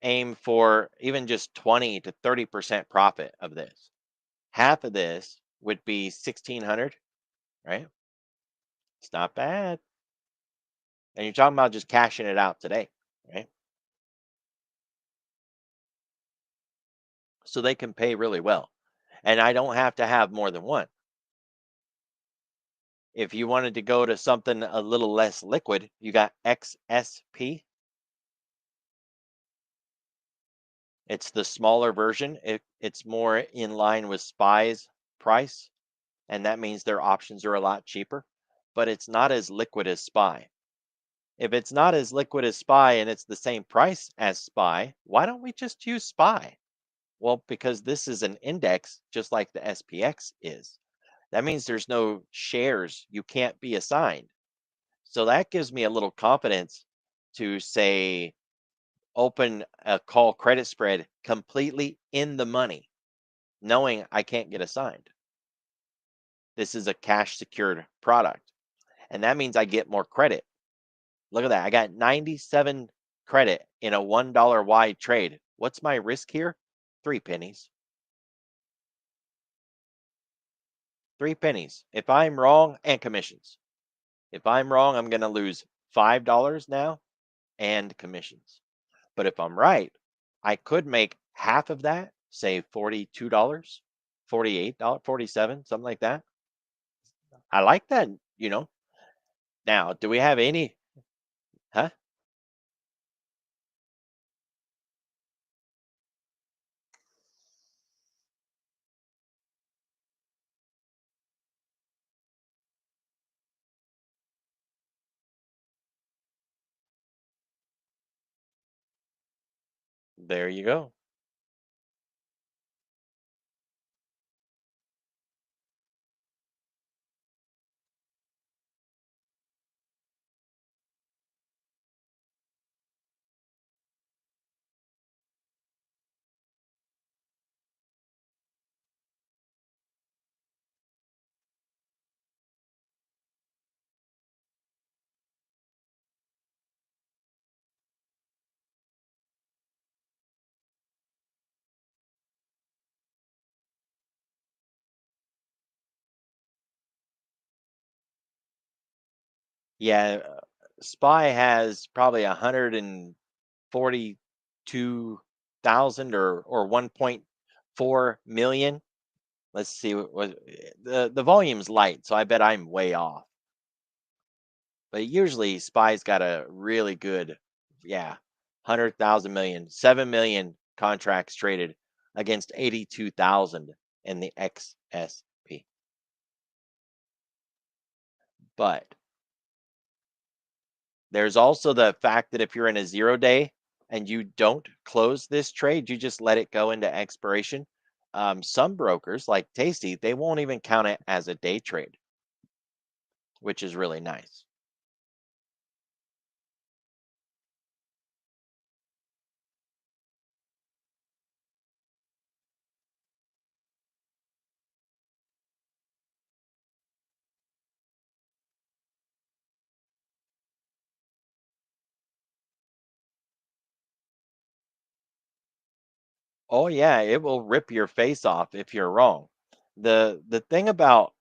Aim for even just 20 to 30% profit of this. Half of this would be 1,600, right? It's not bad. And you're talking about just cashing it out today, right? So they can pay really well. And I don't have to have more than one. If you wanted to go to something a little less liquid, you got XSP. It's the smaller version. It's more in line with SPY's price, and that means their options are a lot cheaper, but it's not as liquid as SPY. If it's not as liquid as SPY and it's the same price as SPY, why don't we just use SPY? Well, because this is an index just like the SPX is. That means there's no shares you can't be assigned. So that gives me a little confidence to say open a call credit spread completely in the money, knowing I can't get assigned. This is a cash secured product. And that means I get more credit. Look at that. I got 97 credit in a $1 wide trade. What's my risk here? 3 pennies. 3 pennies. If I'm wrong, and commissions. If I'm wrong, I'm going to lose $5 now and commissions. But if I'm right, I could make half of that, say $42, $48, 47, something like that. I like that. Now, do we have any, huh? There you go. Yeah, SPY has probably 142,000 or 1.4 million. Let's see what the volume's light, so I bet I'm way off. But usually SPY's got a really good, yeah, 100,000 million, 7 million contracts traded against 82,000 in the XSP. But there's also the fact that if you're in a 0 day and you don't close this trade, you just let it go into expiration. Some brokers like Tasty, they won't even count it as a day trade, which is really nice. Oh yeah, it will rip your face off if you're wrong. The thing about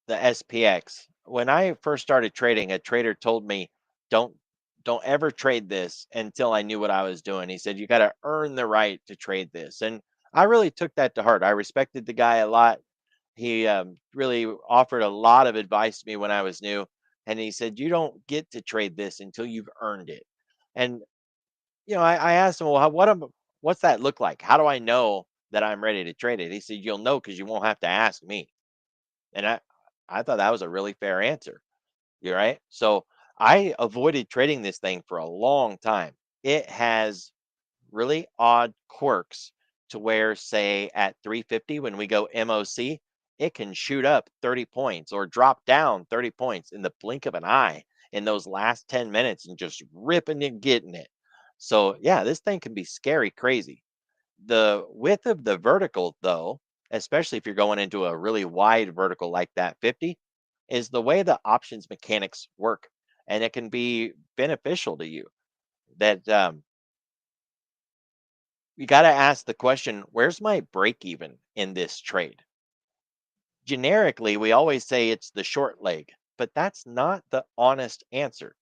the SPX, when I first started trading, a trader told me, "Don't don't ever trade this until I knew what I was doing." He said, "You got to earn the right to trade this." And I really took that to heart. I respected the guy a lot. He really offered a lot of advice to me when I was new, and he said, "You don't get to trade this until you've earned it." And I asked him, "Well, what's that look like? How do I know that I'm ready to trade it?" He said, "You'll know because you won't have to ask me." And I thought that was a really fair answer. You're right. So I avoided trading this thing for a long time. It has really odd quirks to where, say, at 350, when we go MOC, it can shoot up 30 points or drop down 30 points in the blink of an eye in those last 10 minutes and just ripping and getting it. So, yeah, this thing can be scary crazy. The width of the vertical, though, especially if you're going into a really wide vertical like that 50, is the way the options mechanics work. And it can be beneficial to you that you got to ask the question, where's my break even in this trade? Generically, we always say it's the short leg, but that's not the honest answer.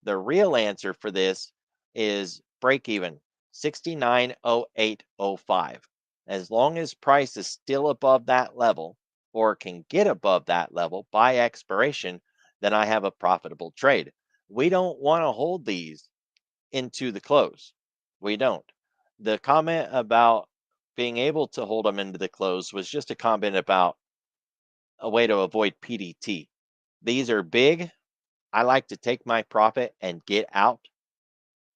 The real answer for this is break even 69.0805. As long as price is still above that level, or can get above that level by expiration, then I have a profitable trade. We don't want to hold these into the close. We don't. The comment about being able to hold them into the close was just a comment about a way to avoid PDT. These are big. I like to take my profit and get out.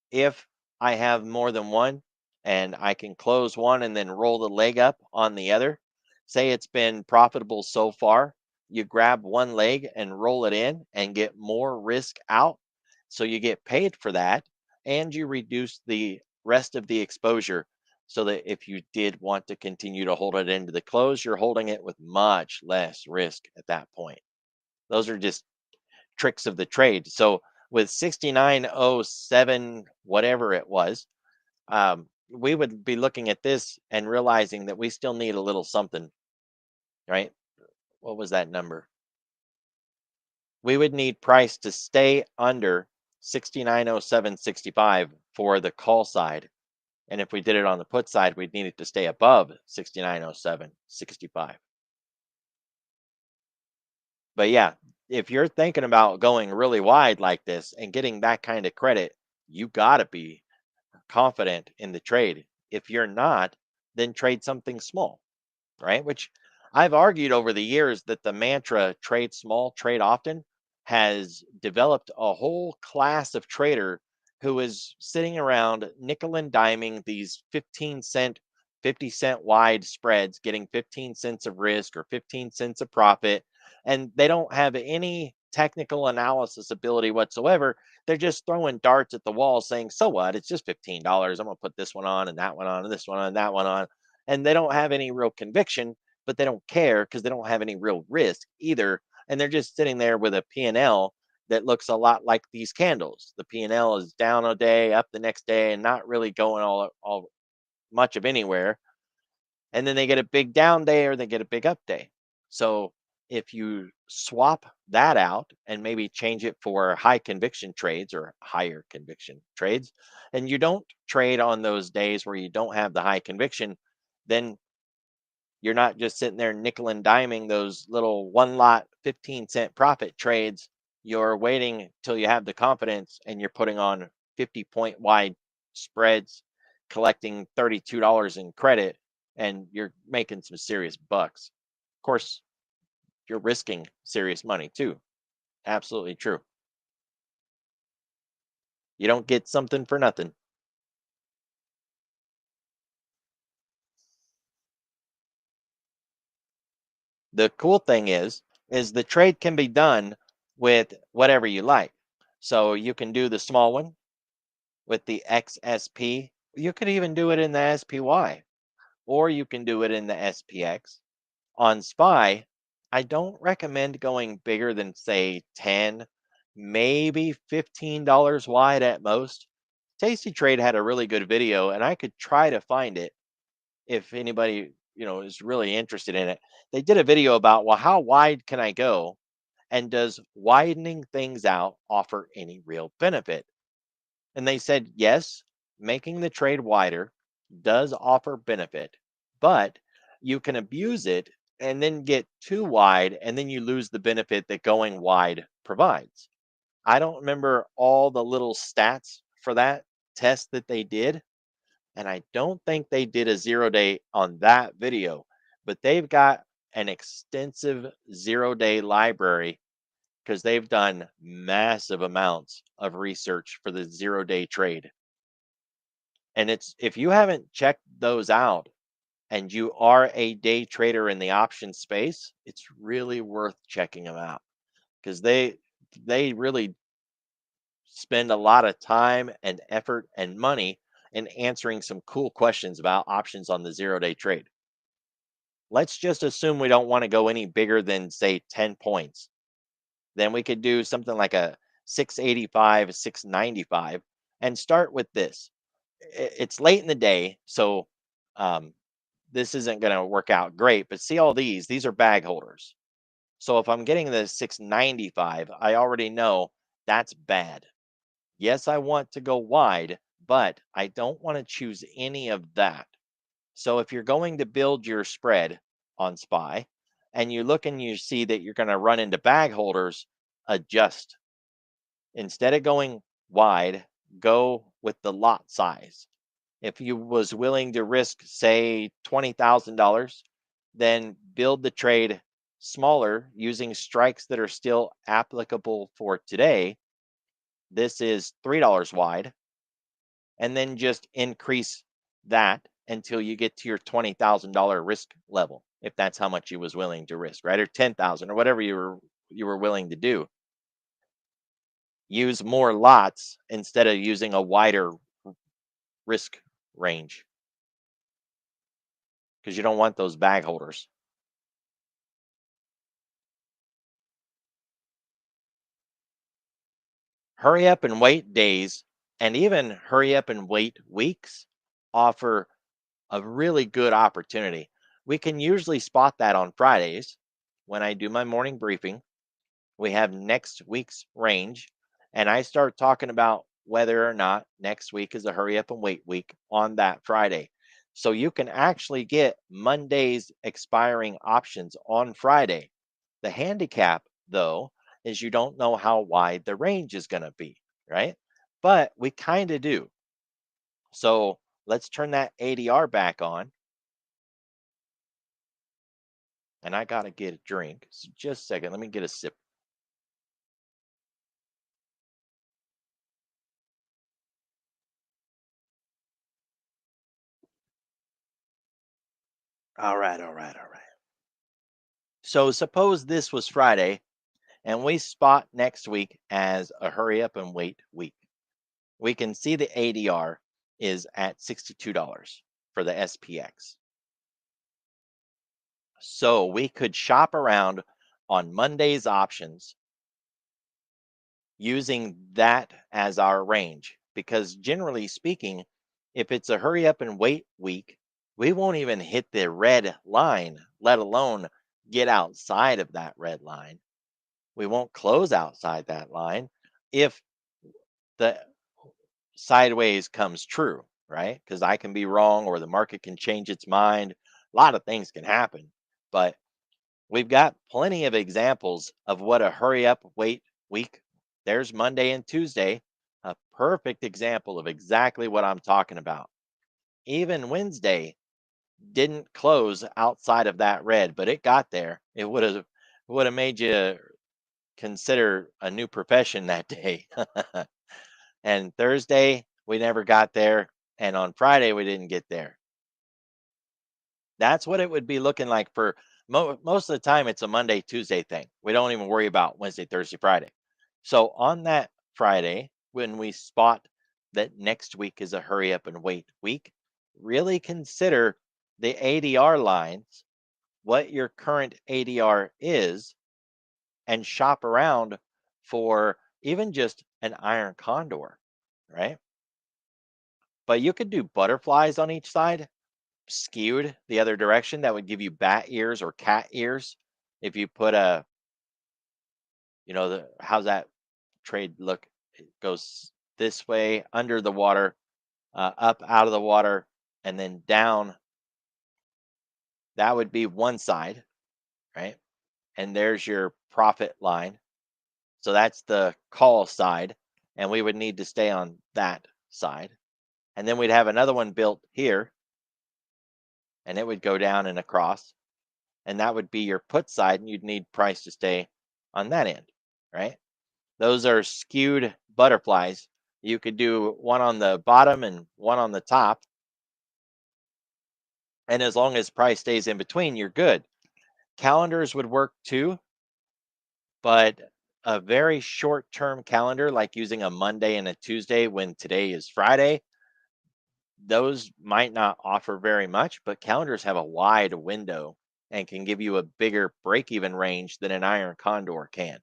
If I have more than one and I can close one and then roll the leg up on the other, say it's been profitable so far, you grab one leg and roll it in and get more risk out. So you get paid for that and you reduce the rest of the exposure so that if you did want to continue to hold it into the close, you're holding it with much less risk at that point. Those are just tricks of the trade. So with 6907, whatever it was, we would be looking at this and realizing that we still need a little something, right? What was that number? We would need price to stay under 6907.65 for the call side. And if we did it on the put side, we'd need it to stay above 6907.65. But yeah, if you're thinking about going really wide like this and getting that kind of credit, you got to be confident in the trade. If you're not, then trade something small, right? Which I've argued over the years that the mantra trade small, trade often has developed a whole class of trader who is sitting around nickel and diming these 15 cent, 50 cent wide spreads, getting 15 cents of risk or 15 cents of profit. And they don't have any technical analysis ability whatsoever. They're just throwing darts at the wall saying, so what? It's just $15. I'm going to put this one on and that one on and this one on and that one on. And they don't have any real conviction, but they don't care because they don't have any real risk either. And they're just sitting there with a P&L that looks a lot like these candles. The P&L is down a day, up the next day, and not really going all much of anywhere. And then they get a big down day or they get a big up day. So if you swap that out and maybe change it for high conviction trades or higher conviction trades, and you don't trade on those days where you don't have the high conviction, then you're not just sitting there nickel and diming those little one lot 15-cent profit trades. You're waiting till you have the confidence and you're putting on 50-point wide spreads, collecting $32 in credit, and you're making some serious bucks. Of course, you're risking serious money too. Absolutely true. You don't get something for nothing. The cool thing is the trade can be done with whatever you like. So you can do the small one with the XSP. You could even do it in the SPY, or you can do it in the SPX. On SPY, I don't recommend going bigger than say 10, maybe $15 wide at most. Tasty Trade had a really good video, and I could try to find it if anybody is really interested in it. They did a video about, well, how wide can I go, and does widening things out offer any real benefit? And they said, yes, making the trade wider does offer benefit, but you can abuse it and then get too wide, and then you lose the benefit that going wide provides. I don't remember all the little stats for that test that they did, and I don't think they did a 0 day on that video, but they've got an extensive 0 day library because they've done massive amounts of research for the 0 day trade. And it's if you haven't checked those out and you are a day trader in the option space, it's really worth checking them out because they really spend a lot of time and effort and money in answering some cool questions about options on the 0 day trade. Let's just assume we don't want to go any bigger than say 10 points. Then we could do something like a 685, 695 and start with this. It's late in the day, so um, this isn't going to work out great. But see all these are bag holders. So if I'm getting the 695, I already know that's bad. Yes, I want to go wide, but I don't want to choose any of that. So if you're going to build your spread on SPY, and you look and you see that you're going to run into bag holders, adjust. Instead of going wide, go with the lot size. If you was willing to risk, say, $20,000, then build the trade smaller using strikes that are still applicable for today. This is $3 wide, and then just increase that until you get to your $20,000 risk level, if that's how much you was willing to risk, right? Or 10,000 or whatever you were willing to do. Use more lots instead of using a wider risk range because you don't want those bag holders. Hurry up and wait days and even hurry up and wait weeks offer a really good opportunity. We can usually spot that on Fridays when I do my morning briefing. We have next week's range, and I start talking about whether or not next week is a hurry up and wait week on that Friday. So you can actually get Monday's expiring options on Friday. The handicap, though, is you don't know how wide the range is going to be, right? But we kind of do. So let's turn that ADR back on. And I got to get a drink. So just a second. Let me get a sip. All right, all right, all right. So suppose this was Friday and we spot next week as a hurry up and wait week. We can see the ADR is at $62 for the SPX. So we could shop around on Monday's options using that as our range because generally speaking, if it's a hurry up and wait week, we won't even hit the red line, let alone get outside of that red line. We won't close outside that line if the sideways comes true, right? Because I can be wrong or the market can change its mind. A lot of things can happen, but we've got plenty of examples of what a hurry up, wait week. There's Monday and Tuesday, a perfect example of exactly what I'm talking about. Even Wednesday didn't close outside of that red, but it got there. It would have made you consider a new profession that day. And Thursday, we never got there. And on Friday, we didn't get there. That's what it would be looking like for most of the time. It's a Monday, Tuesday thing. We don't even worry about Wednesday, Thursday, Friday. So on that Friday, when we spot that next week is a hurry up and wait week, really consider the ADR lines, what your current ADR is, and shop around for even just an iron condor, right? But you could do butterflies on each side, skewed the other direction. That would give you bat ears or cat ears. If you put a, how's that trade look? It goes this way under the water, up out of the water, and then down. That would be one side, right? And there's your profit line. So that's the call side. And we would need to stay on that side. And then we'd have another one built here, and it would go down and across. And that would be your put side, and you'd need price to stay on that end, right? Those are skewed butterflies. You could do one on the bottom and one on the top. And as long as price stays in between, you're good. Calendars would work too, but a very short term calendar, like using a Monday and a Tuesday when today is Friday, those might not offer very much, but calendars have a wide window and can give you a bigger break even range than an iron condor can.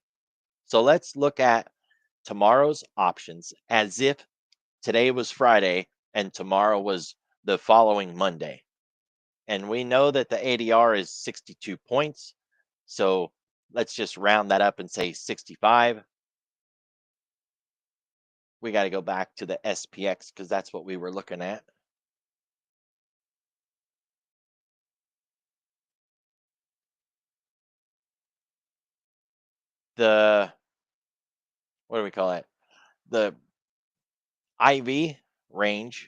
So let's look at tomorrow's options as if today was Friday and tomorrow was the following Monday. And we know that the ADR is 62 points. So let's just round that up and say 65. We got to go back to the SPX because that's what we were looking at. The what do we call it? The IV range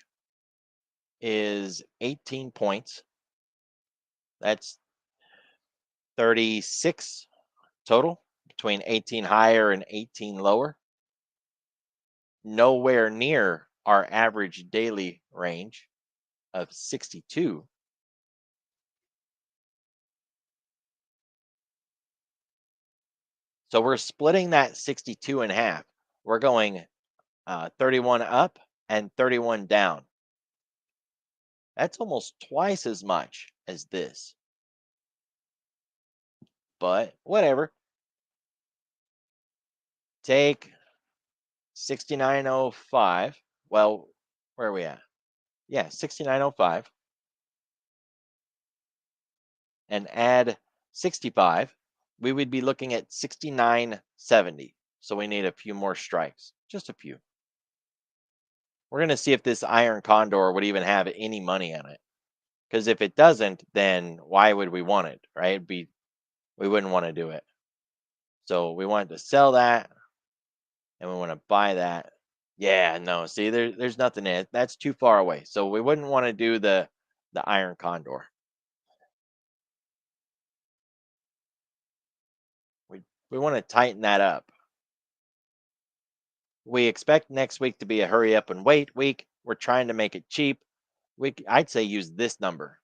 is 18 points. That's 36 total between 18 higher and 18 lower. Nowhere near our average daily range of 62. So we're splitting that 62 in half. We're going 31 up and 31 down. That's almost twice as much as this. But whatever. Take 6905. Well, where are we at? Yeah, 6905. And add 65. We would be looking at 6970. So we need a few more strikes. Just a few. We're going to see if this iron condor would even have any money on it. Because if it doesn't, then why would we want it, right? We wouldn't want to do it. So we want to sell that, and we want to buy that. Yeah, no, see, there's nothing in it. That's too far away. So we wouldn't want to do the iron condor. We want to tighten that up. We expect next week to be a hurry up and wait week. We're trying to make it cheap. I'd say use this number.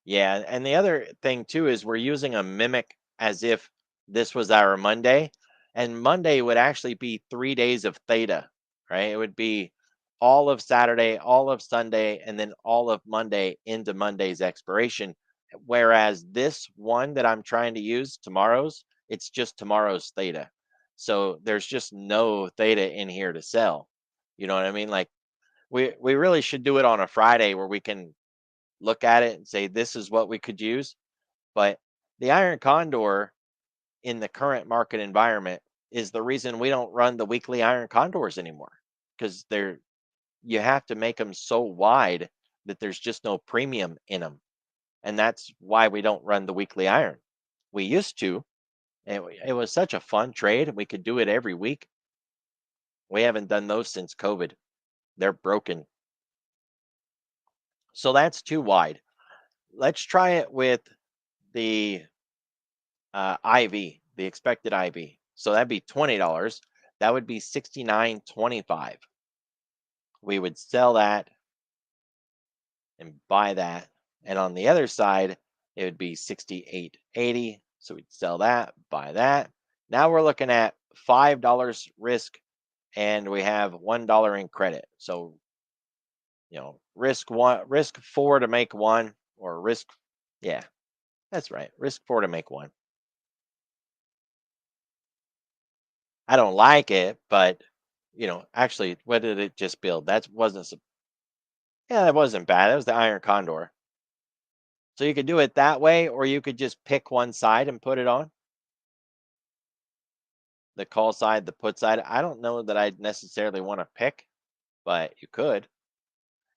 Yeah, and the other thing too is we're using a mimic as if this was our Monday, and Monday would actually be 3 days of theta, right? It would be all of Saturday, all of Sunday, and then all of Monday into Monday's expiration. Whereas this one that I'm trying to use, tomorrow's, it's just tomorrow's theta. So there's just no theta in here to sell. You know what I mean? Like we really should do it on a Friday where we can look at it and say this is what we could use. But the iron condor in the current market environment is the reason we don't run the weekly iron condors anymore, because they're you have to make them so wide that there's just no premium in them, and that's why we don't run the weekly iron. We used to, and it was such a fun trade, and we could do it every week. We haven't done those since COVID. They're broken. So that's too wide. Let's try it with the IV, the expected IV. So that'd be $20. That would be 69.25. We would sell that and buy that. And on the other side, it would be 68.80. So we'd sell that, buy that. Now we're looking at $5 risk, and we have $1 in credit. So, risk four to make one, or risk, yeah, that's right. Risk four to make one. I don't like it, but actually, what did it just build? Yeah, that wasn't bad. That was the iron condor. So you could do it that way, or you could just pick one side and put it on the call side, the put side. I don't know that I'd necessarily want to pick, but you could.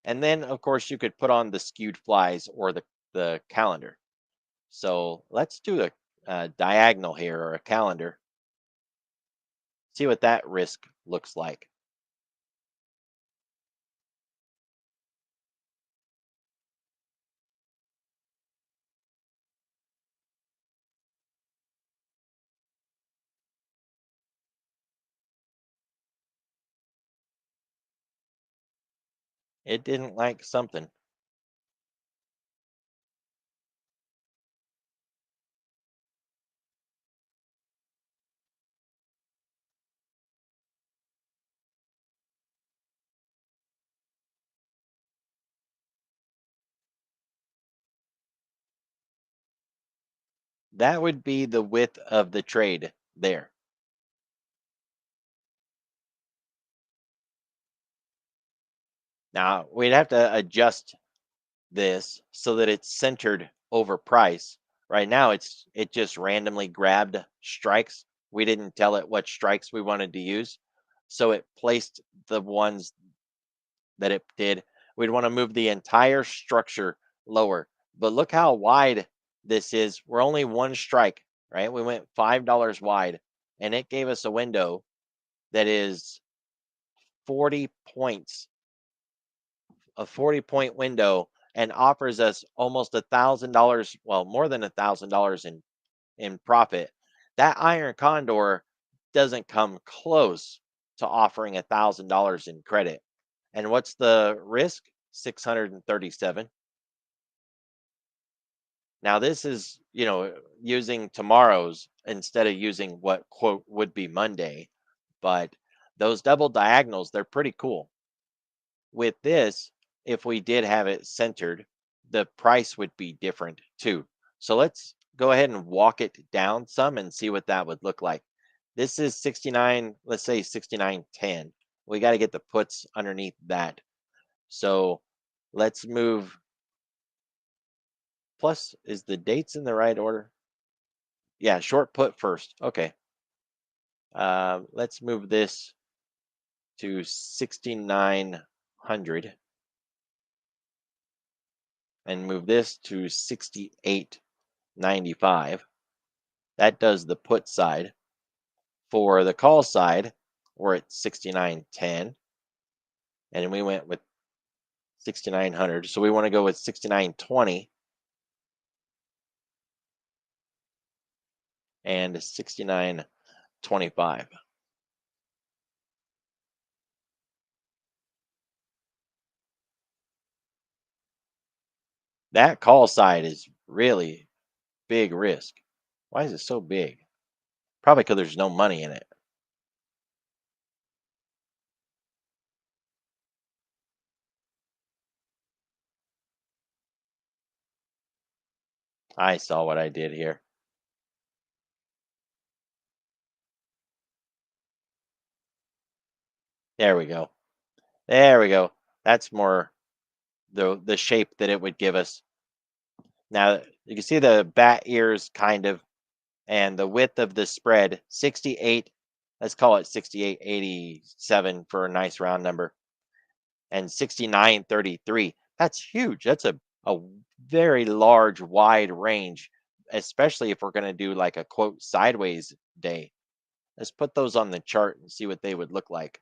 And then, of course, you could put on the skewed flies or the calendar. So let's do a diagonal here, or a calendar. See what that risk looks like. It didn't like something. That would be the width of the trade there. Now, we'd have to adjust this so that it's centered over price. Right now, it just randomly grabbed strikes. We didn't tell it what strikes we wanted to use. So it placed the ones that it did. we'd want to move the entire structure lower. But look how wide this is. We're only one strike, right? We went $5 wide, and it gave us a window that is 40 points, a 40-point window, and offers us almost $1,000, well, more than $1,000 in profit. That iron condor doesn't come close to offering $1,000 in credit. And what's the risk? 637. Now this is, using tomorrow's instead of using what quote would be Monday, but those double diagonals, they're pretty cool. With this, if we did have it centered, the price would be different too. So let's go ahead and walk it down some and see what that would look like. This is 69, let's say 69.10. We got to get the puts underneath that. So let's move. Plus, is the dates in the right order? Yeah, short put first. Okay. Let's move this to 6,900 and move this to 68.95. That does the put side. For the call side, we're at 69.10, and we went with 6,900. So we want to go with 69.20 and 69.25. That call side is really big risk. Why is it so big? Probably because there's no money in it. I saw what I did here. There we go. There we go. That's more the shape that it would give us. Now you can see the bat ears kind of, and the width of the spread 68. Let's call it 68.87 for a nice round number, and 69.33. That's huge. That's a very large, wide range, especially if we're going to do like a quote sideways day. Let's put those on the chart and see what they would look like.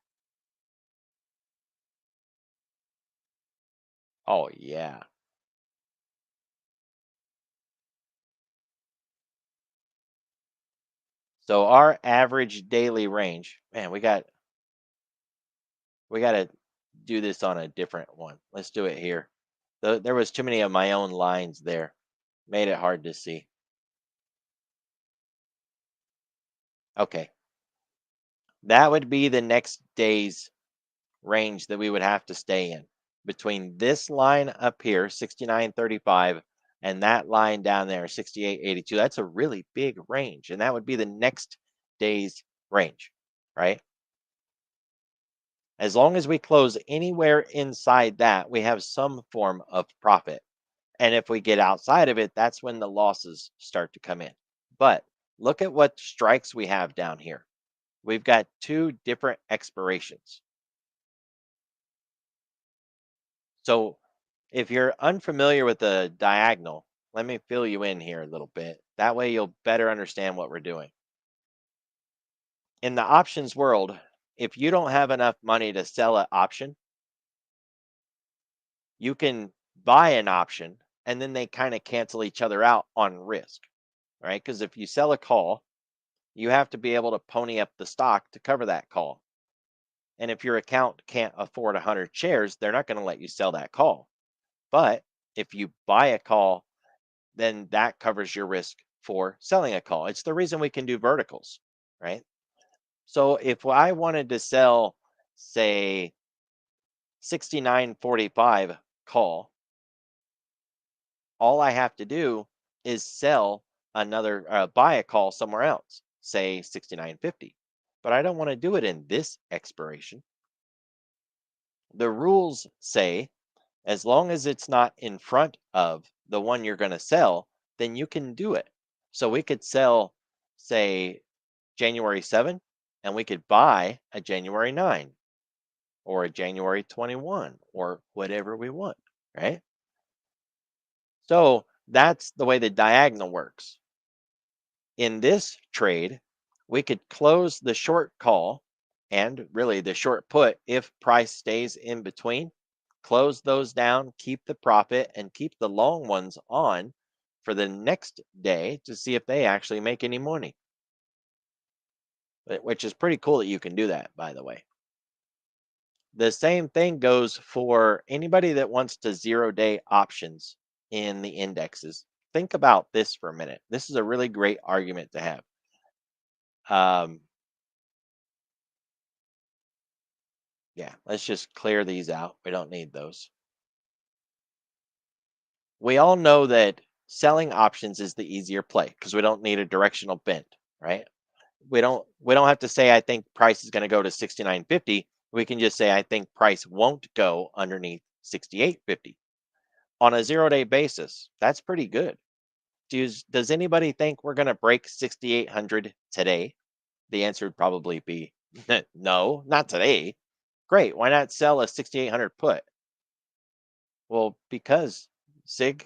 Oh, yeah. So our average daily range, man, we got to do this on a different one. Let's do it here. There was too many of my own lines there. Made it hard to see. Okay. That would be the next day's range that we would have to stay in between this line up here, 69.35, and that line down there, 68.82. That's a really big range, and that would be the next day's range, right? As long as we close anywhere inside that, we have some form of profit. And if we get outside of it, that's when the losses start to come in. But look at what strikes we have down here. We've got two different expirations. So if you're unfamiliar with the diagonal, let me fill you in here a little bit. That way you'll better understand what we're doing. In the options world, if you don't have enough money to sell an option, you can buy an option and then they kind of cancel each other out on risk, right? Because if you sell a call, you have to be able to pony up the stock to cover that call. And if your account can't afford 100 shares, they're not going to let you sell that call. But if you buy a call, then that covers your risk for selling a call. It's the reason we can do verticals, right? So if I wanted to sell, say, 69.45 call, all I have to do is sell buy a call somewhere else, say 69.50. But I don't want to do it in this expiration. The rules say as long as it's not in front of the one you're going to sell, then you can do it. So we could sell, say, January 7, and we could buy a January 9, or a January 21 or whatever we want, right? So that's the way the diagonal works. In this trade, we could close the short call and really the short put if price stays in between, close those down, keep the profit, and keep the long ones on for the next day to see if they actually make any money, which is pretty cool that you can do that, by the way. The same thing goes for anybody that wants to 0 day options in the indexes. Think about this for a minute. This is a really great argument to have. Um, yeah, let's just clear these out. We don't need those. We all know that selling options is the easier play because we don't need a directional bend, right? We don't have to say I think price is going to go to 69.50. We can just say I think price won't go underneath 68.50 on a 0 day basis. That's pretty good. Does anybody think we're going to break 6800 today? The answer would probably be no, not today. Great. Why not sell a 6800 put? Well, because Sig,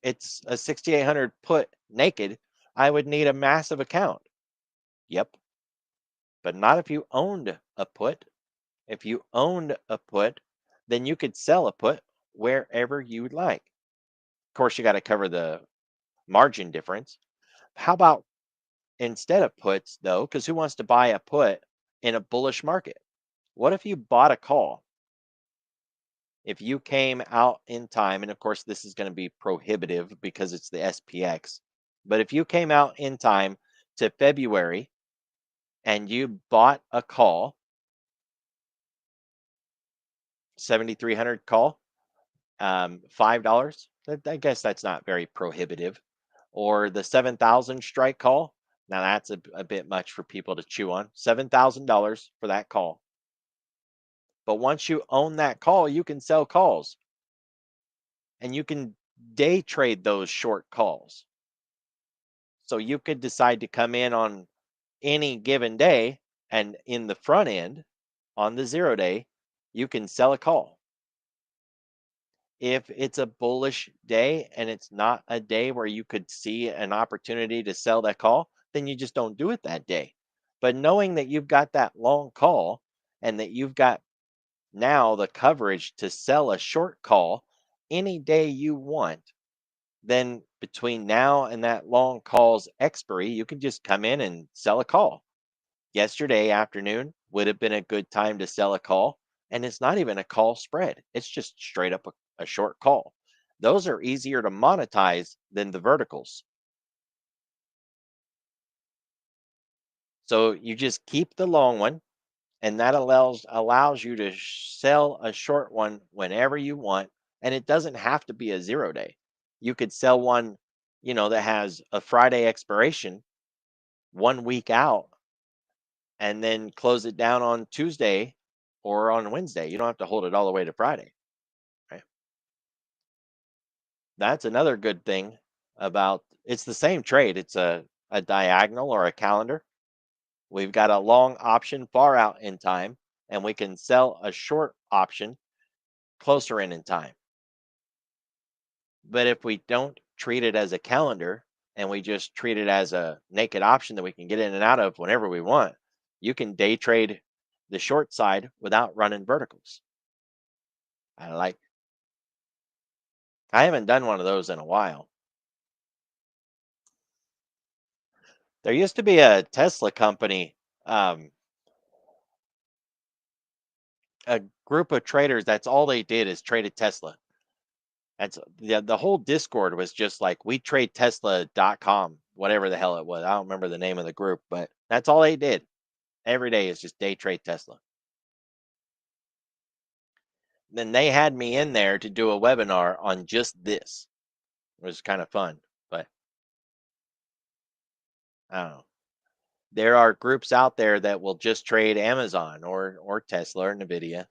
it's a 6800 put naked. I would need a massive account. Yep. But not if you owned a put. If you owned a put, then you could sell a put wherever you'd like. Of course, you got to cover the margin difference. How about instead of puts, though? Because who wants to buy a put in a bullish market? What if you bought a call? If you came out in time, and of course, this is going to be prohibitive because it's the SPX, but if you came out in time to February and you bought a call, 7,300 call, $5. I guess that's not very prohibitive. Or the 7,000 strike call. Now that's a bit much for people to chew on. $7,000 for that call. But once you own that call, you can sell calls and you can day trade those short calls. So you could decide to come in on any given day and in the front end on the 0 day, you can sell a call. If it's a bullish day and it's not a day where you could see an opportunity to sell that call, then you just don't do it that day. But knowing that you've got that long call and that you've got now the coverage to sell a short call any day you want, then between now and that long call's expiry, you can just come in and sell a call. Yesterday afternoon would have been a good time to sell a call, and it's not even a call spread. It's just straight up a short call. Those are easier to monetize than the verticals. So you just keep the long one, and that allows you to sell a short one whenever you want, and it doesn't have to be a 0 day. You could sell one, that has a Friday expiration 1 week out and then close it down on Tuesday or on Wednesday. You don't have to hold it all the way to Friday, right? That's another good thing about it's the same trade. It's a diagonal or a calendar. We've got a long option far out in time, and we can sell a short option closer in time. But if we don't treat it as a calendar and we just treat it as a naked option that we can get in and out of whenever we want, you can day trade the short side without running verticals. I like I haven't done one of those in a while. There used to be a Tesla company, um, a group of traders. That's all they did is traded Tesla. That's the whole Discord was just like we trade Tesla.com, whatever the hell it was. I don't remember the name of the group, but that's all they did. Every day is just day trade Tesla. Then they had me in there to do a webinar on just this. It was kind of fun, but I don't know. There are groups out there that will just trade Amazon or Tesla or Nvidia.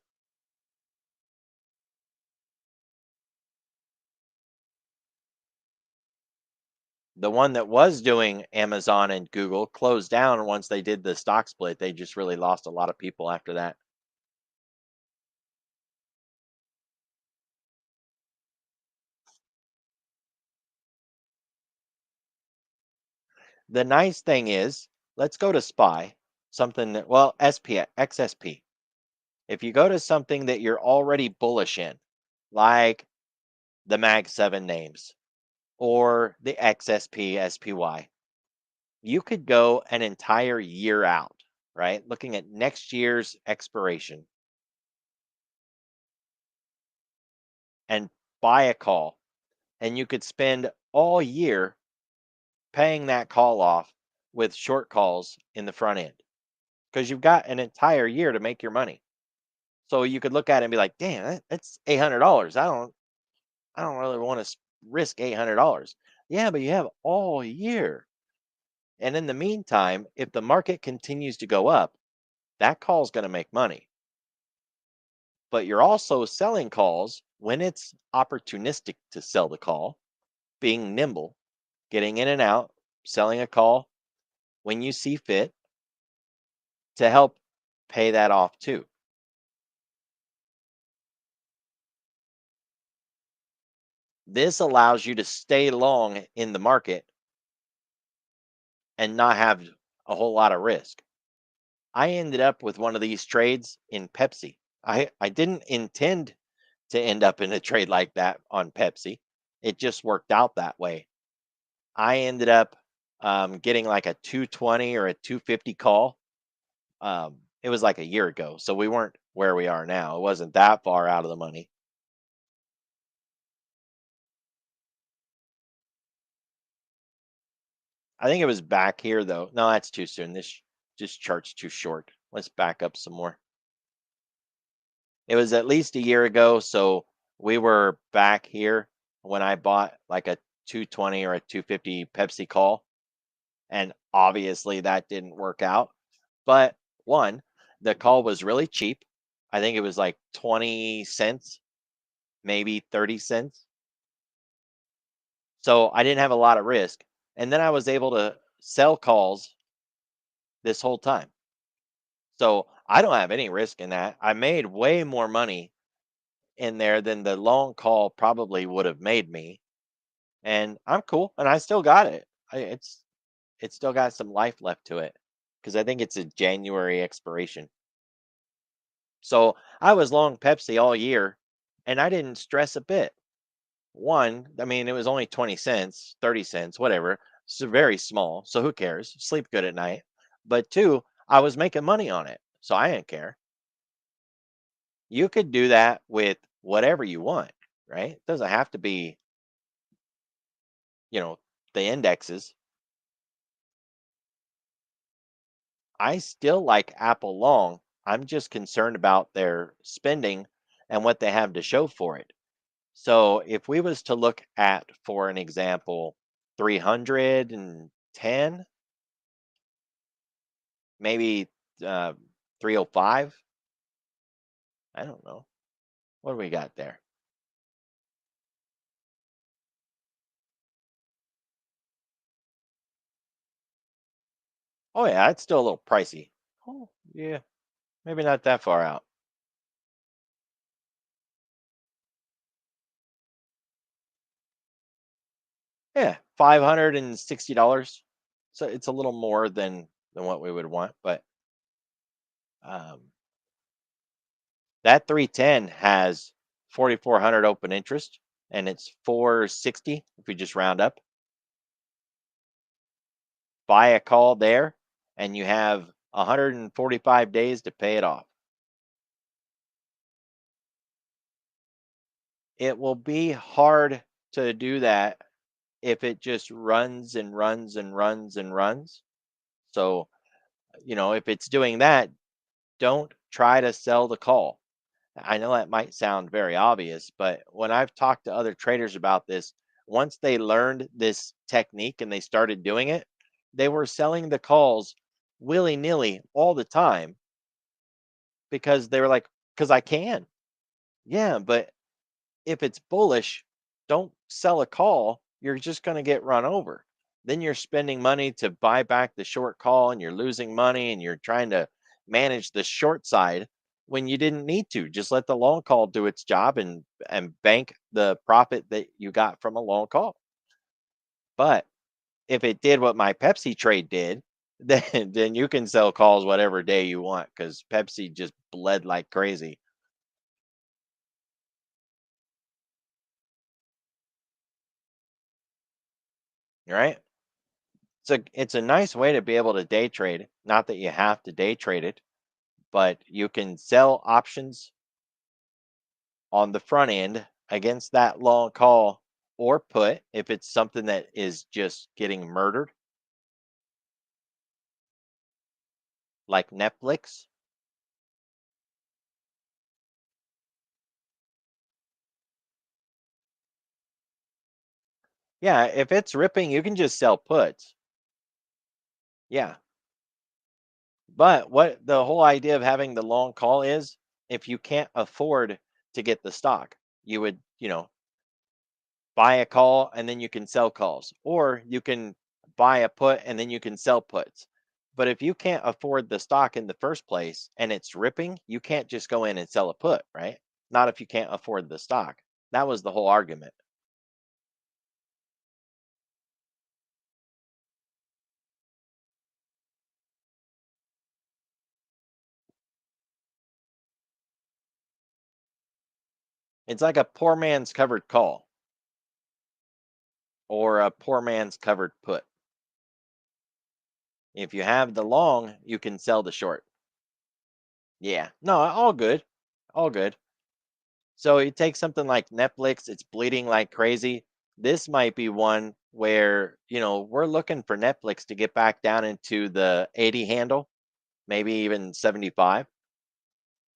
The one that was doing Amazon and Google closed down once they did the stock split. They just really lost a lot of people after that. The nice thing is, let's go to SPY, something that, well, XSP. If you go to something that you're already bullish in, like the Mag 7 names or the XSP SPY, you could go an entire year out, right? Looking at next year's expiration and buy a call. And you could spend all year paying that call off with short calls in the front end because you've got an entire year to make your money. So you could look at it and be like, "Damn, that's $800. I don't really want to risk $800." Yeah, but you have all year. And in the meantime, if the market continues to go up, that call is going to make money. But you're also selling calls when it's opportunistic to sell the call, being nimble, getting in and out, selling a call when you see fit to help pay that off too. This allows you to stay long in the market and not have a whole lot of risk. I ended up with one of these trades in Pepsi. I didn't intend to end up in a trade like that on Pepsi. It just worked out that way. I ended up getting like a 220 or a 250 call. It was like a year ago, so we weren't where we are now. It wasn't that far out of the money. I think it was back here though. No, that's too soon. This chart's too short. Let's back up some more. It was at least a year ago, so we were back here when I bought like a 220 or a 250 Pepsi call, and obviously that didn't work out. But one, the call was really cheap. I think it was like 20 cents, maybe 30 cents. So I didn't have a lot of risk. And then I was able to sell calls this whole time. So I don't have any risk in that. I made way more money in there than the long call probably would have made me. And I'm cool. And I still got it. It's still got some life left to it because I think it's a January expiration. So I was long Pepsi all year and I didn't stress a bit. One, I mean, it was only 20 cents, 30 cents, whatever. So very small. So who cares? Sleep good at night. But two, I was making money on it. So I didn't care. You could do that with whatever you want, right? It doesn't have to be, you know, the indexes. I still like Apple long. I'm just concerned about their spending and what they have to show for it. So if we was to look at, for an example, 310, maybe 305, I don't know. What do we got there? Oh yeah, it's still a little pricey. Oh yeah, maybe not that far out. Yeah, $560. So it's a little more than what we would want, but um, that 310 has 4,400 open interest, and it's 460 if we just round up. Buy a call there, and you have 145 days to pay it off. It will be hard to do that if it just runs and runs and runs and runs. So, if it's doing that, don't try to sell the call. I know that might sound very obvious, but when I've talked to other traders about this, once they learned this technique and they started doing it, they were selling the calls willy nilly all the time because they were like, because I can. Yeah, but if it's bullish, don't sell a call. You're just going to get run over. Then you're spending money to buy back the short call and you're losing money and you're trying to manage the short side when you didn't need to. Just let the long call do its job and bank the profit that you got from a long call. But if it did what my Pepsi trade did, then you can sell calls whatever day you want because Pepsi just bled like crazy, right? It's a nice way to be able to day trade. Not that you have to day trade it, but you can sell options on the front end against that long call or put if it's something that is just getting murdered, like Netflix. Yeah, if it's ripping, you can just sell puts. Yeah. But what the whole idea of having the long call is if you can't afford to get the stock, you would, buy a call and then you can sell calls, or you can buy a put and then you can sell puts. But if you can't afford the stock in the first place and it's ripping, you can't just go in and sell a put, right? Not if you can't afford the stock. That was the whole argument. It's like a poor man's covered call or a poor man's covered put. If you have the long, you can sell the short. Yeah. No, all good. All good. So you take something like Netflix, it's bleeding like crazy. This might be one where, we're looking for Netflix to get back down into the 80 handle, maybe even 75.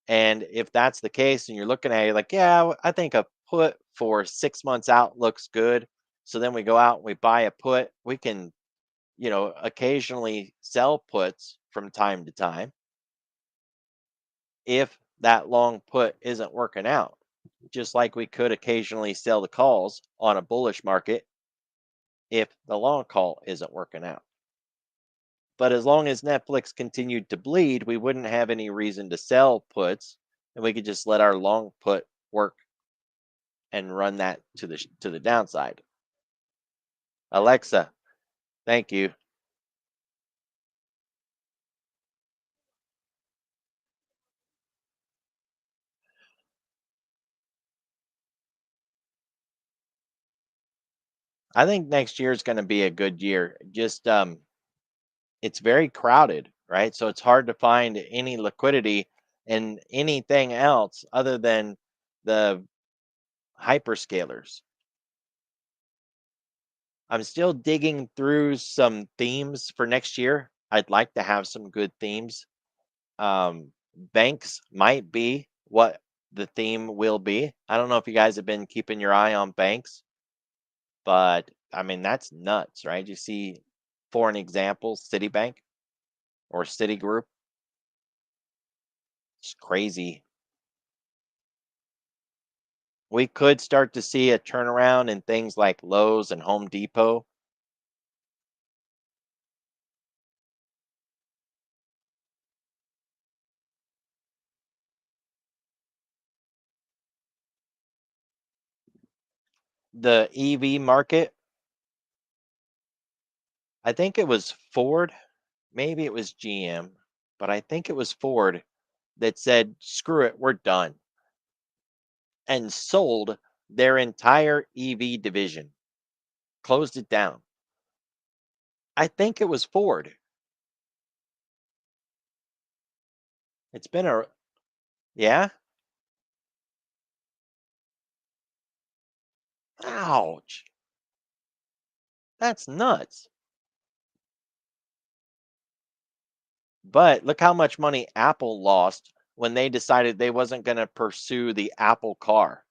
And if that's the case, and you're looking at it like, yeah, I think a put for 6 months out looks good. So then we go out and we buy a put. We can, occasionally sell puts from time to time if that long put isn't working out, just like we could occasionally sell the calls on a bullish market if the long call isn't working out. But as long as Netflix continued to bleed, we wouldn't have any reason to sell puts, and we could just let our long put work and run that to the downside. Alexa, thank you. I think next year is going to be a good year. Just it's very crowded, right? So it's hard to find any liquidity in anything else other than the hyperscalers. I'm still digging through some themes for next year. I'd like to have some good themes. Banks might be what the theme will be. I don't know if you guys have been keeping your eye on banks, but I mean, that's nuts, right? You see, for an example, Citibank or Citigroup. It's crazy. We could start to see a turnaround in things like Lowe's and Home Depot. The EV market, I think it was Ford, maybe it was GM, but I think it was Ford that said, screw it, we're done, and sold their entire EV division, closed it down. I think it was Ford. It's been a, yeah, ouch, that's nuts. But look how much money Apple lost when they decided they wasn't going to pursue the Apple car.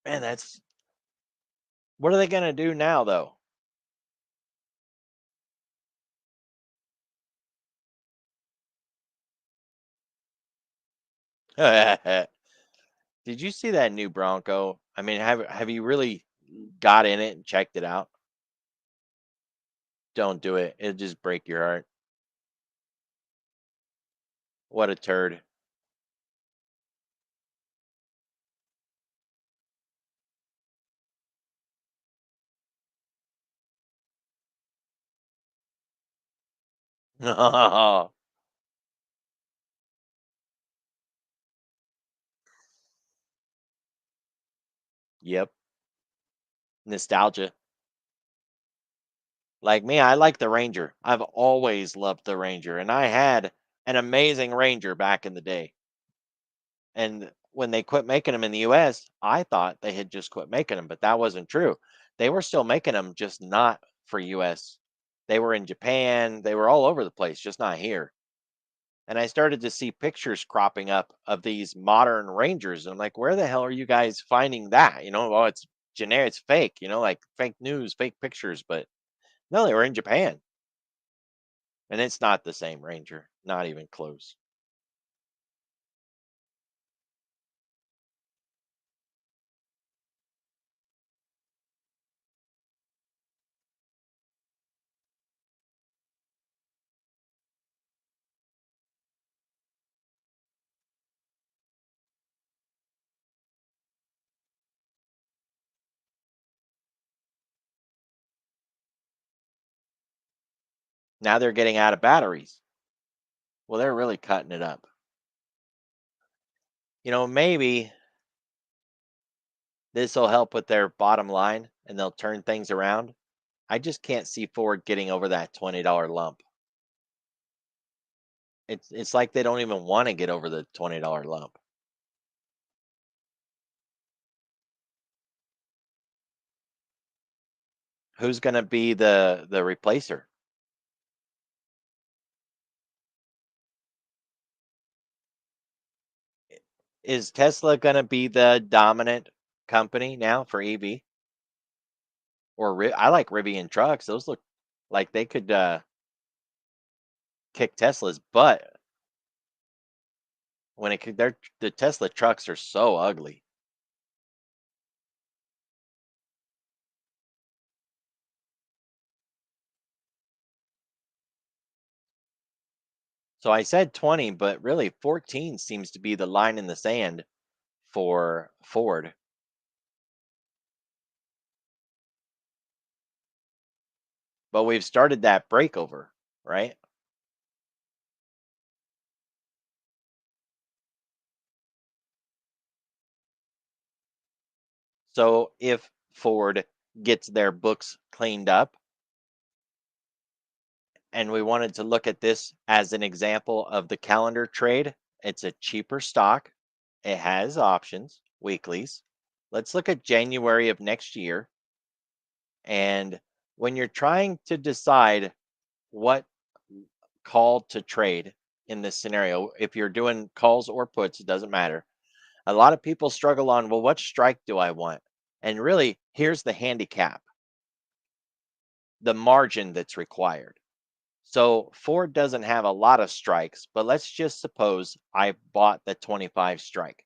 Man, that's what are they going to do now, though? Did you see that new Bronco? I mean, have you really got in it and checked it out? Don't do it. It'll just break your heart. What a turd. Yep. Nostalgia. Like me, I like the Ranger. I've always loved the Ranger, and I had an amazing Ranger back in the day. And when they quit making them in the US, I thought they had just quit making them, but that wasn't true. They were still making them, just not for US. They were in Japan, they were all over the place, just not here. And I started to see pictures cropping up of these modern Rangers. And I'm like, where the hell are you guys finding that? Well, it's generic, it's fake, like fake news, fake pictures. But no, they were in Japan. And it's not the same Ranger, not even close. Now they're getting out of batteries. Well, they're really cutting it up. Maybe this will help with their bottom line and they'll turn things around. I just can't see Ford getting over that $20 lump. It's like they don't even want to get over the $20 lump. Who's going to be the replacer? Is Tesla going to be the dominant company now for EV? Or I like Rivian trucks. Those look like they could kick Tesla's butt. When it could, the Tesla trucks are so ugly. So I said 20, but really 14 seems to be the line in the sand for Ford. But we've started that breakover, right? So if Ford gets their books cleaned up, and we wanted to look at this as an example of the calendar trade, it's a cheaper stock. It has options, weeklies. Let's look at January of next year. And when you're trying to decide what call to trade in this scenario, if you're doing calls or puts, it doesn't matter. A lot of people struggle on, well, what strike do I want? And really, here's the handicap, the margin that's required. So Ford doesn't have a lot of strikes, but let's just suppose I bought the 25 strike.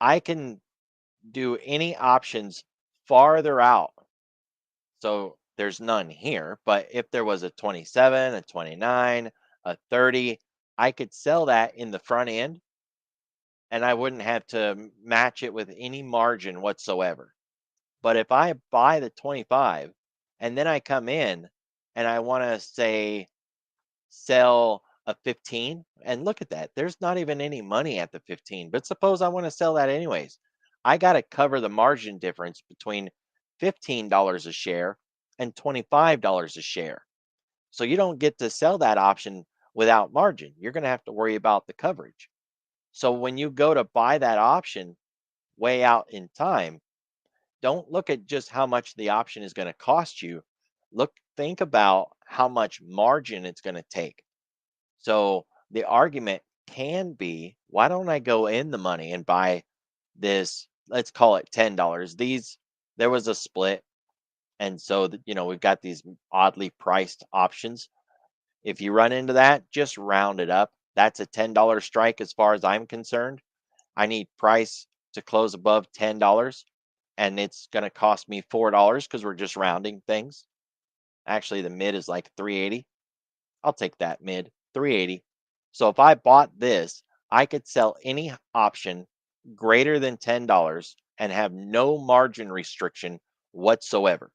I can do any options farther out. So there's none here, but if there was a 27, a 29, a 30, I could sell that in the front end and I wouldn't have to match it with any margin whatsoever. But if I buy the 25 and then I come in and I want to say sell a 15, and look at that, there's not even any money at the 15, but suppose I want to sell that anyways. I got to cover the margin difference between $15 a share and $25 a share. So you don't get to sell that option without margin. You're going to have to worry about the coverage. So when you go to buy that option way out in time, don't look at just how much the option is going to cost you. Think about how much margin it's going to take. So the argument can be, why don't I go in the money and buy this, let's call it $10. There was a split. And so, we've got these oddly priced options. If you run into that, just round it up. That's a $10 strike as far as I'm concerned. I need price to close above $10 and it's going to cost me $4 because we're just rounding things. Actually, the mid is like 380. I'll take that mid, 380. So if I bought this, I could sell any option greater than $10 and have no margin restriction whatsoever.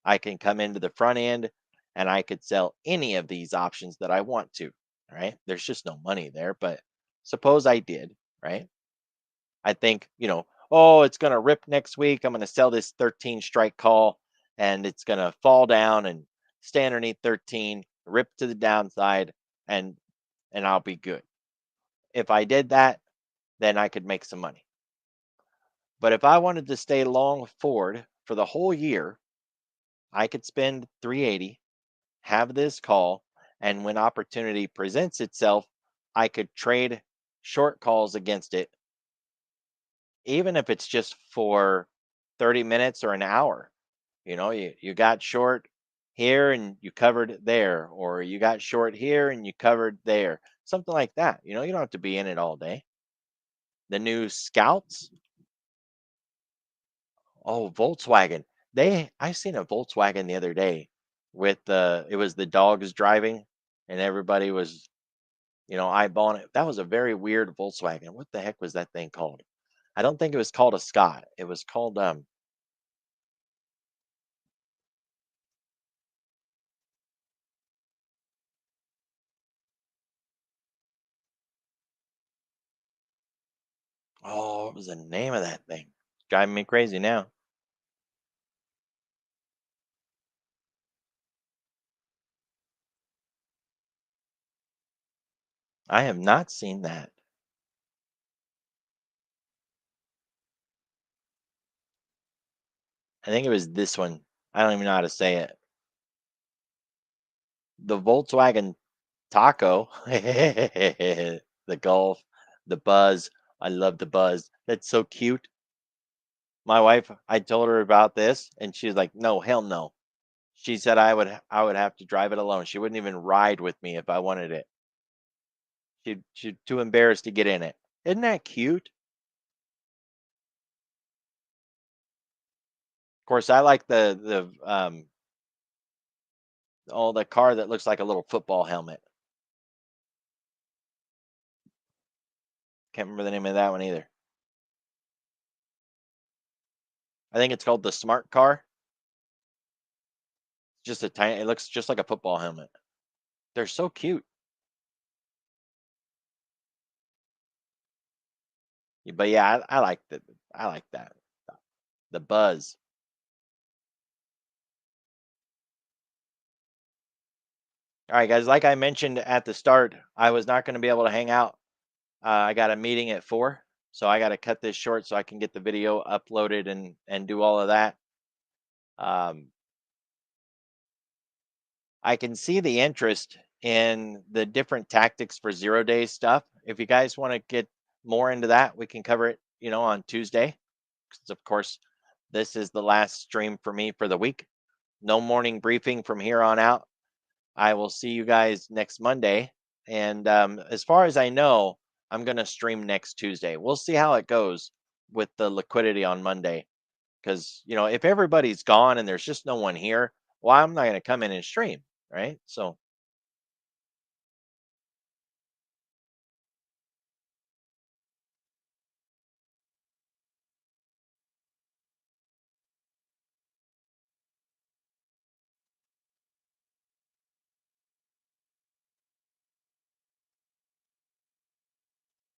I can come into the front end and I could sell any of these options that I want to, right? There's just no money there, but suppose I did, right? I think, oh, it's going to rip next week. I'm going to sell this 13 strike call and it's going to fall down and stay underneath 13, rip to the downside and I'll be good. If I did that, then I could make some money. But if I wanted to stay long forward for the whole year, I could spend 380, have this call, and when opportunity presents itself, I could trade short calls against it, even if it's just for 30 minutes or an hour. You got short here and you covered it there, or you got short here and you covered there, something like that. You don't have to be in it all day. The new Scouts, oh, Volkswagen. I seen a Volkswagen the other day with it was the dogs driving and everybody was, eyeballing it. That was a very weird Volkswagen. What the heck was that thing called? I don't think it was called a Scott. It was called oh, what was the name of that thing? Driving me crazy now. I have not seen that. I think it was this one. I don't even know how to say it. The Volkswagen Taco, the Golf, the Buzz. I love the Buzz. That's so cute. My wife, I told her about this, and she's like, "No, hell no." She said I would have to drive it alone. She wouldn't even ride with me if I wanted it. She's too embarrassed to get in it. Isn't that cute? Of course, I like the car that looks like a little football helmet. Can't remember the name of that one either. I think it's called the Smart Car. Just a tiny. It looks just like a football helmet. They're so cute. But yeah, I like the I like that. The Buzz. All right, guys. Like I mentioned at the start, I was not going to be able to hang out. I got a meeting at 4, so I got to cut this short so I can get the video uploaded and do all of that. Um, I can see the interest in the different tactics for 0 day stuff. If you guys want to get more into that, we can cover it, on Tuesday. 'Cause of course, this is the last stream for me for the week. No morning briefing from here on out. I will see you guys next Monday. And as far as I know, I'm going to stream next Tuesday. We'll see how it goes with the liquidity on Monday. Because, if everybody's gone and there's just no one here, well, I'm not going to come in and stream. Right. So